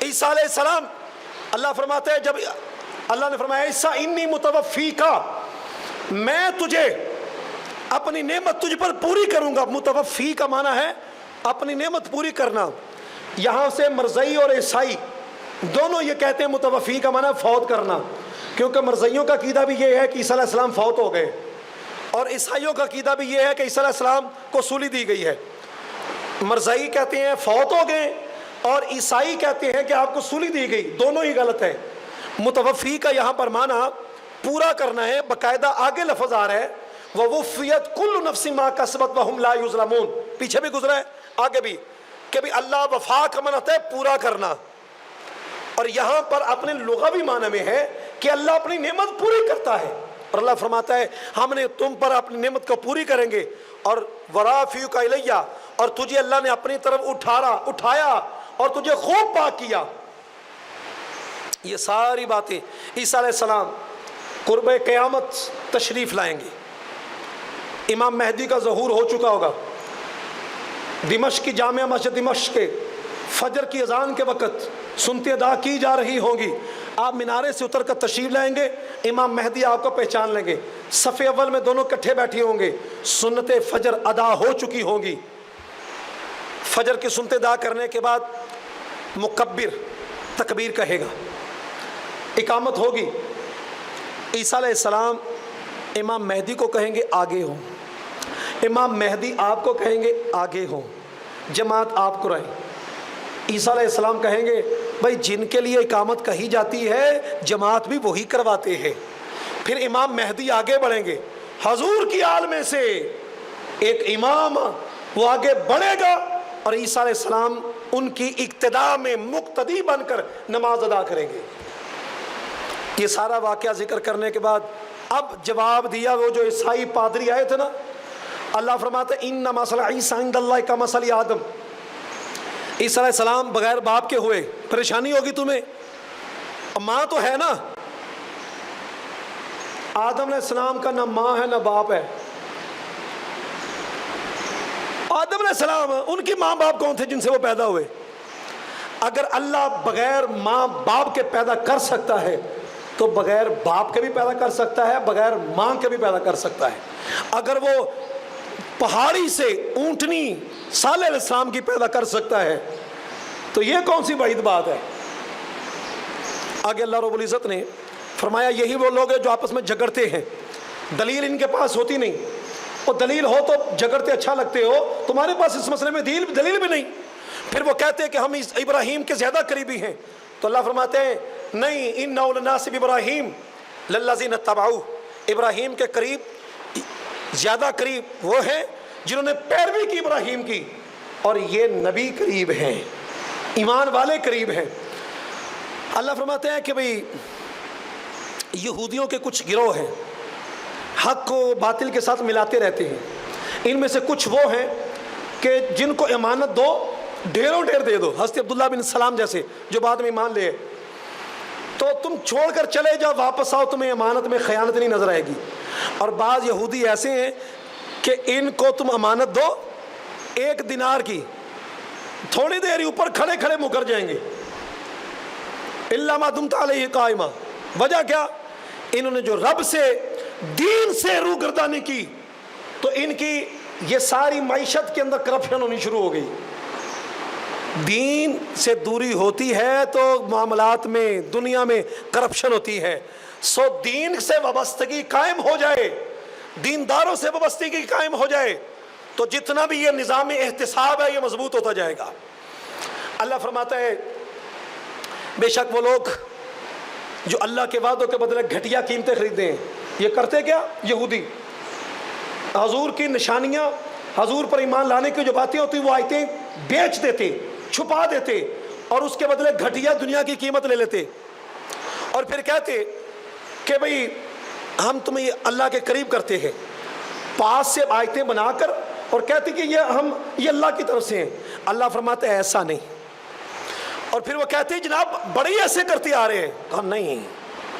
Speaker 1: عیسیٰ علیہ السلام، اللہ فرماتا ہے جب اللہ نے فرمایا عیسیٰ انی متوفیکا، میں تجھے اپنی نعمت تجھ پر پوری کروں گا۔ متوفی کا معنی ہے اپنی نعمت پوری کرنا۔ یہاں سے مرزئی اور عیسائی دونوں یہ کہتے ہیں متوفی کا معنی ہے فوت کرنا، کیونکہ مرزئیوں کا عقیدہ بھی یہ ہے کہ عیسیٰ علیہ السلام فوت ہو گئے، اور عیسائیوں کا عقیدہ بھی یہ ہے کہ عیسیٰ علیہ السلام کو سولی دی گئی ہے۔ مرزئی کہتے ہیں فوت ہو گئے اور عیسائی کہتے ہیں کہ آپ کو سولی دی گئی، دونوں ہی غلط ہے۔ متوفی کا یہاں پر معنی پورا کرنا ہے، باقاعدہ آگے لفظ آ رہا ہے وَوُفِّيَتْ كُلُّ نَفْسٍ مَا كَسَبَتْ وَهُمْ لَا يُظْلَمُونَ، پیچھے بھی گزرا ہے آگے بھی کہ بھی اللہ وفا کا معنی ہے پورا کرنا، اور یہاں پر اپنے لغوی معنی میں ہے کہ اللہ اپنی نعمت پوری کرتا ہے، اور اللہ فرماتا ہے ہم نے تم پر اپنی نعمت کو پوری کریں گے، اور وَرَافِعُكَ إِلَيَّ، اور تجھے اللہ نے اپنی طرف اٹھایا اور تجھے خوب پاک کیا۔ یہ ساری باتیں عیسیٰ علیہ السلام قرب قیامت تشریف لائیں گے۔ امام مہدی کا ظہور ہو چکا ہوگا، دمشق کی جامع مسجد دمشق کے فجر کی اذان کے وقت سنتے ادا کی جا رہی ہوں گی، آپ مینارے سے اتر کر تشریف لائیں گے، امام مہدی آپ کو پہچان لیں گے، صف اول میں دونوں کٹھے بیٹھے ہوں گے، سنت فجر ادا ہو چکی ہوگی، فجر کی سنت ادا کرنے کے بعد مکبر تکبیر کہے گا، اقامت ہوگی، عیسیٰ علیہ السلام امام مہدی کو کہیں گے آگے ہوں، امام مہدی آپ کو کہیں گے آگے ہوں، جماعت آپ کو رہیں۔ عیسیٰ علیہ السلام کہیں گے بھائی جن کے لیے اقامت کہی جاتی ہے جماعت بھی وہی کرواتے ہیں۔ پھر امام مہدی آگے بڑھیں گے، حضور کی آل میں سے ایک امام وہ آگے بڑھے گا اور عیسیٰ علیہ السلام ان کی اقتداء میں مقتدی بن کر نماز ادا کریں گے۔ یہ سارا واقعہ ذکر کرنے کے بعد اب جواب دیا وہ جو عیسائی پادری آئے تھے نا، اللہ فرماتا ہے ان مثل عیسیٰ عند اللہ کمثل آدم، عیسیٰ علیہ السلام بغیر باپ کے ہوئے، پریشانی ہوگی تمہیں، ماں تو ہے نا، آدم علیہ السلام کا نہ ماں ہے نہ باپ ہے۔ آدم علیہ السلام ان کی ماں باپ کون تھے جن سے وہ پیدا ہوئے؟ اگر اللہ بغیر ماں باپ کے پیدا کر سکتا ہے تو بغیر باپ کے بھی پیدا کر سکتا ہے، بغیر ماں کے بھی پیدا کر سکتا ہے۔ اگر وہ پہاڑی سے اونٹنی صالح علیہ السلام کی پیدا کر سکتا ہے تو یہ کون سی بعید بات ہے؟ آگے اللہ رب العزت نے فرمایا یہی وہ لوگ ہیں جو آپس میں جھگڑتے ہیں، دلیل ان کے پاس ہوتی نہیں، اور دلیل ہو تو جھگڑتے اچھا لگتے ہو، تمہارے پاس اس مسئلے میں دلیل بھی نہیں، پھر وہ کہتے ہیں کہ ہم ابراہیم کے زیادہ قریبی ہیں، تو اللہ فرماتے ہیں نہیں، ان اولناس ابراہیم للذین اتبعوہ، ابراہیم کے قریب زیادہ قریب وہ ہیں جنہوں نے پیروی کی ابراہیم کی، اور یہ نبی قریب ہیں، ایمان والے قریب ہیں۔ اللہ فرماتے ہیں کہ بھئی یہودیوں کے کچھ گروہ ہیں، حق کو باطل کے ساتھ ملاتے رہتے ہیں. ان میں سے کچھ وہ ہیں کہ جن کو امانت دو ڈھیروں ڈھیر دے دو، حضرت عبداللہ بن سلام جیسے جو بعد میں ایمان لے، تو تم چھوڑ کر چلے جاؤ، واپس آؤ، تمہیں امانت میں خیانت نہیں نظر آئے گی. اور بعض یہودی ایسے ہیں کہ ان کو تم امانت دو 1 دینار کی، تھوڑی دیر اوپر کھڑے کھڑے مکر جائیں گے. الا ما دمت علیہ قائما. وجہ کیا؟ انہوں نے جو رب سے دین سے روگردانی کی تو ان کی یہ ساری معیشت کے اندر کرپشن ہونی شروع ہو گئی. دین سے دوری ہوتی ہے تو معاملات میں دنیا میں کرپشن ہوتی ہے. سو دین سے وابستگی قائم ہو جائے، دینداروں سے وابستگی قائم ہو جائے تو جتنا بھی یہ نظام احتساب ہے یہ مضبوط ہوتا جائے گا. اللہ فرماتا ہے بے شک وہ لوگ جو اللہ کے وعدوں کے بدلے گھٹیا قیمتیں خریدتے ہیں. یہ کرتے کیا؟ یہودی حضور کی نشانیاں، حضور پر ایمان لانے کی جو باتیں ہوتی وہ آیتیں بیچ دیتے، چھپا دیتے اور اس کے بدلے گھٹیا دنیا کی قیمت لے لیتے اور پھر کہتے کہ بھئی ہم تمہیں اللہ کے قریب کرتے ہیں، پاس سے آیتیں بنا کر اور کہتے کہ یہ اللہ کی طرف سے ہیں. اللہ فرماتے ہیں ایسا نہیں. اور پھر وہ کہتے ہیں جناب بڑے ایسے کرتے آ رہے ہیں. کہا نہیں،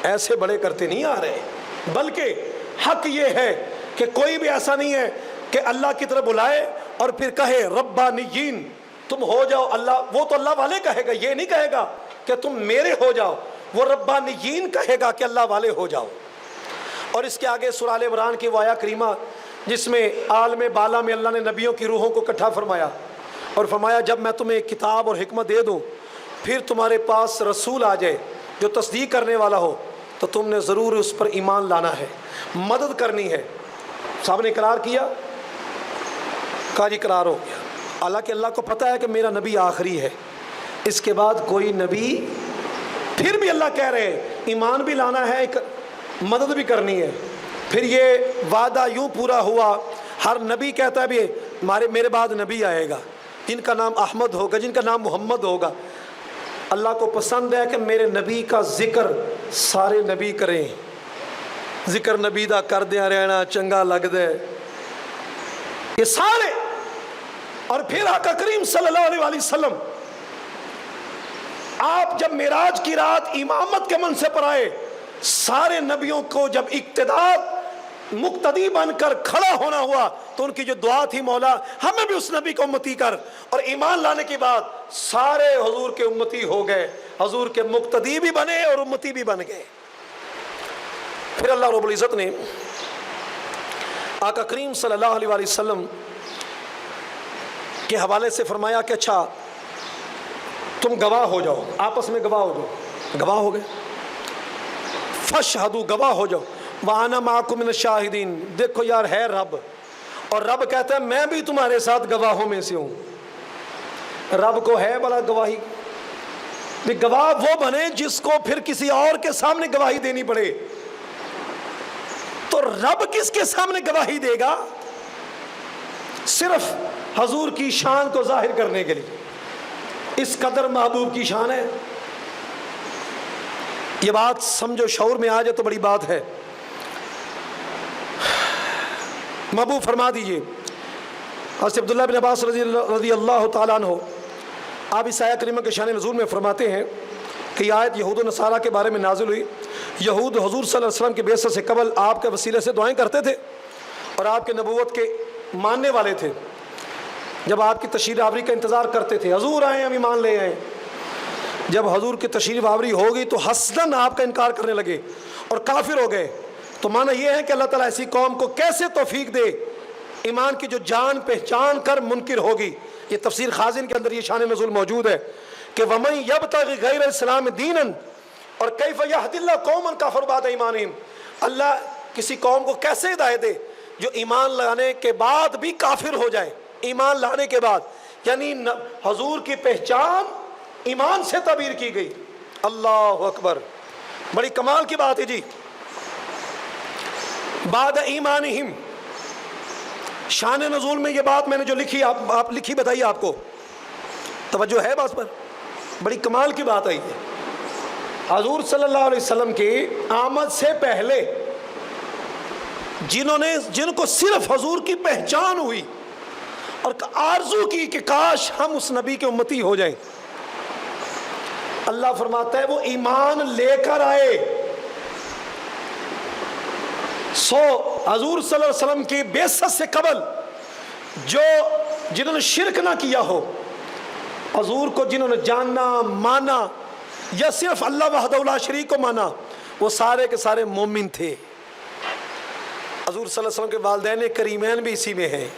Speaker 1: ایسے بڑے کرتے نہیں آ رہے، بلکہ حق یہ ہے کہ کوئی بھی ایسا نہیں ہے کہ اللہ کی طرف بلائے اور پھر کہے ربانیین تم ہو جاؤ اللہ. وہ تو اللہ والے کہے گا، یہ نہیں کہے گا کہ تم میرے ہو جاؤ. وہ ربانیین کہے گا کہ اللہ والے ہو جاؤ. اور اس کے آگے سورہ آل عمران کی وہ آیہ کریمہ جس میں عالم بالا میں اللہ نے نبیوں کی روحوں کو اکٹھا فرمایا اور فرمایا جب میں تمہیں کتاب اور حکمت دے دوں پھر تمہارے پاس رسول آ جائے جو تصدیق کرنے والا ہو تو تم نے ضرور اس پر ایمان لانا ہے، مدد کرنی ہے. صاحب نے اقرار کیا، کہا جی اقرار ہو گیا. حالانکہ اللہ کو پتہ ہے کہ میرا نبی آخری ہے، اس کے بعد کوئی نبی. پھر بھی اللہ کہہ رہے ہیں ایمان بھی لانا ہے، مدد بھی کرنی ہے. پھر یہ وعدہ یوں پورا ہوا، ہر نبی کہتا ہے بھی میرے بعد نبی آئے گا جن کا نام احمد ہوگا، جن کا نام محمد ہوگا. اللہ کو پسند ہے کہ میرے نبی کا ذکر سارے نبی کریں. ذکر نبی دا کر دیا رہنا چنگا لگ دے یہ سارے. اور پھر آقا کریم صلی اللہ علیہ وسلم آپ جب معراج کی رات امامت کے منصب پر آئے، سارے نبیوں کو جب اقتداء مقتدی بن کر کھڑا ہونا ہوا تو ان کی جو دعا تھی مولا ہمیں بھی اس نبی کو امتی کر. اور ایمان لانے کے بعد سارے حضور کے امتی ہو گئے، حضور کے مقتدی بھی بنے اور امتی بھی بن گئے. پھر اللہ رب العزت نے آقا کریم صلی اللہ علیہ وسلم کے حوالے سے فرمایا کہ اچھا تم گواہ ہو جاؤ، آپس میں گواہ ہو جاؤ. گواہ ہو گئے. فاشہدوا، گواہ ہو جاؤ. وَأَنَا مَعَكُم مِّنَ الشَّاهِدِينَ. دیکھو یار ہے رب، اور رب کہتا ہے میں بھی تمہارے ساتھ گواہوں میں سے ہوں. رب کو ہے بلا گواہی. گواہ وہ بنے جس کو پھر کسی اور کے سامنے گواہی دینی پڑے. تو رب کس کے سامنے گواہی دے گا؟ صرف حضور کی شان کو ظاہر کرنے کے لیے. اس قدر محبوب کی شان ہے. یہ بات سمجھو، شعور میں آ جائے تو بڑی بات ہے. محبوب فرما دیجئے. حضرت عبداللہ بن عباس رضی اللہ تعالیٰ عنہ آپ اس آیہ کریمہ کے شان نزول میں فرماتے ہیں کہ یہ آیت یہود و نصارہ کے بارے میں نازل ہوئی. یہود حضور صلی اللہ علیہ وسلم کی بعثت سے قبل آپ کے وسیلے سے دعائیں کرتے تھے اور آپ کے نبوت کے ماننے والے تھے. جب آپ کی تشریف آوری کا انتظار کرتے تھے، حضور آئیں ہم ایمان لے آئیں. جب حضور کی تشریف آوری ہو گئی تو حسداً آپ کا انکار کرنے لگے اور کافر ہو گئے. تو معنی یہ ہے کہ اللہ تعالیٰ ایسی قوم کو کیسے توفیق دے ایمان کی جو جان پہچان کر منکر ہوگی. یہ تفسیر خازن کے اندر یہ شان نزول موجود ہے کہ وَمَن يَبْتَغِ غَيْرَ الْإِسْلَامِ دِينًا اور كَيْفَ يَهْدِ اللَّهُ قَوْمًا كَفَرُوا بَعْدَ إِيمَانِهِمْ. اللہ کسی قوم کو کیسے ہدایت دے جو ایمان لانے کے بعد بھی کافر ہو جائے. ایمان لانے کے بعد یعنی حضور کی پہچان ایمان سے تعبیر کی گئی. اللہ اکبر، بڑی کمال کی بات ہے جی. بعد ایمانہم، شان نزول میں یہ بات میں نے جو لکھی آپ لکھی بتائیے، آپ کو توجہ ہے بات پر؟ بڑی کمال کی بات ہے یہ. حضور صلی اللہ علیہ وسلم کی آمد سے پہلے جن کو صرف حضور کی پہچان ہوئی اور آرزو کی کہ کاش ہم اس نبی کے امتی ہو جائیں، اللہ فرماتا ہے وہ ایمان لے کر آئے۔ حضور صلی اللہ علیہ وسلم کی بعثت سے قبل جنہوں نے شرک نہ کیا ہو، حضور کو جنہوں نے جاننا مانا یا صرف اللہ وحدہ لا شریک کو مانا، وہ سارے کے سارے مومن تھے۔ حضور صلی اللہ علیہ وسلم کے والدین کریمین بھی اسی میں ہیں۔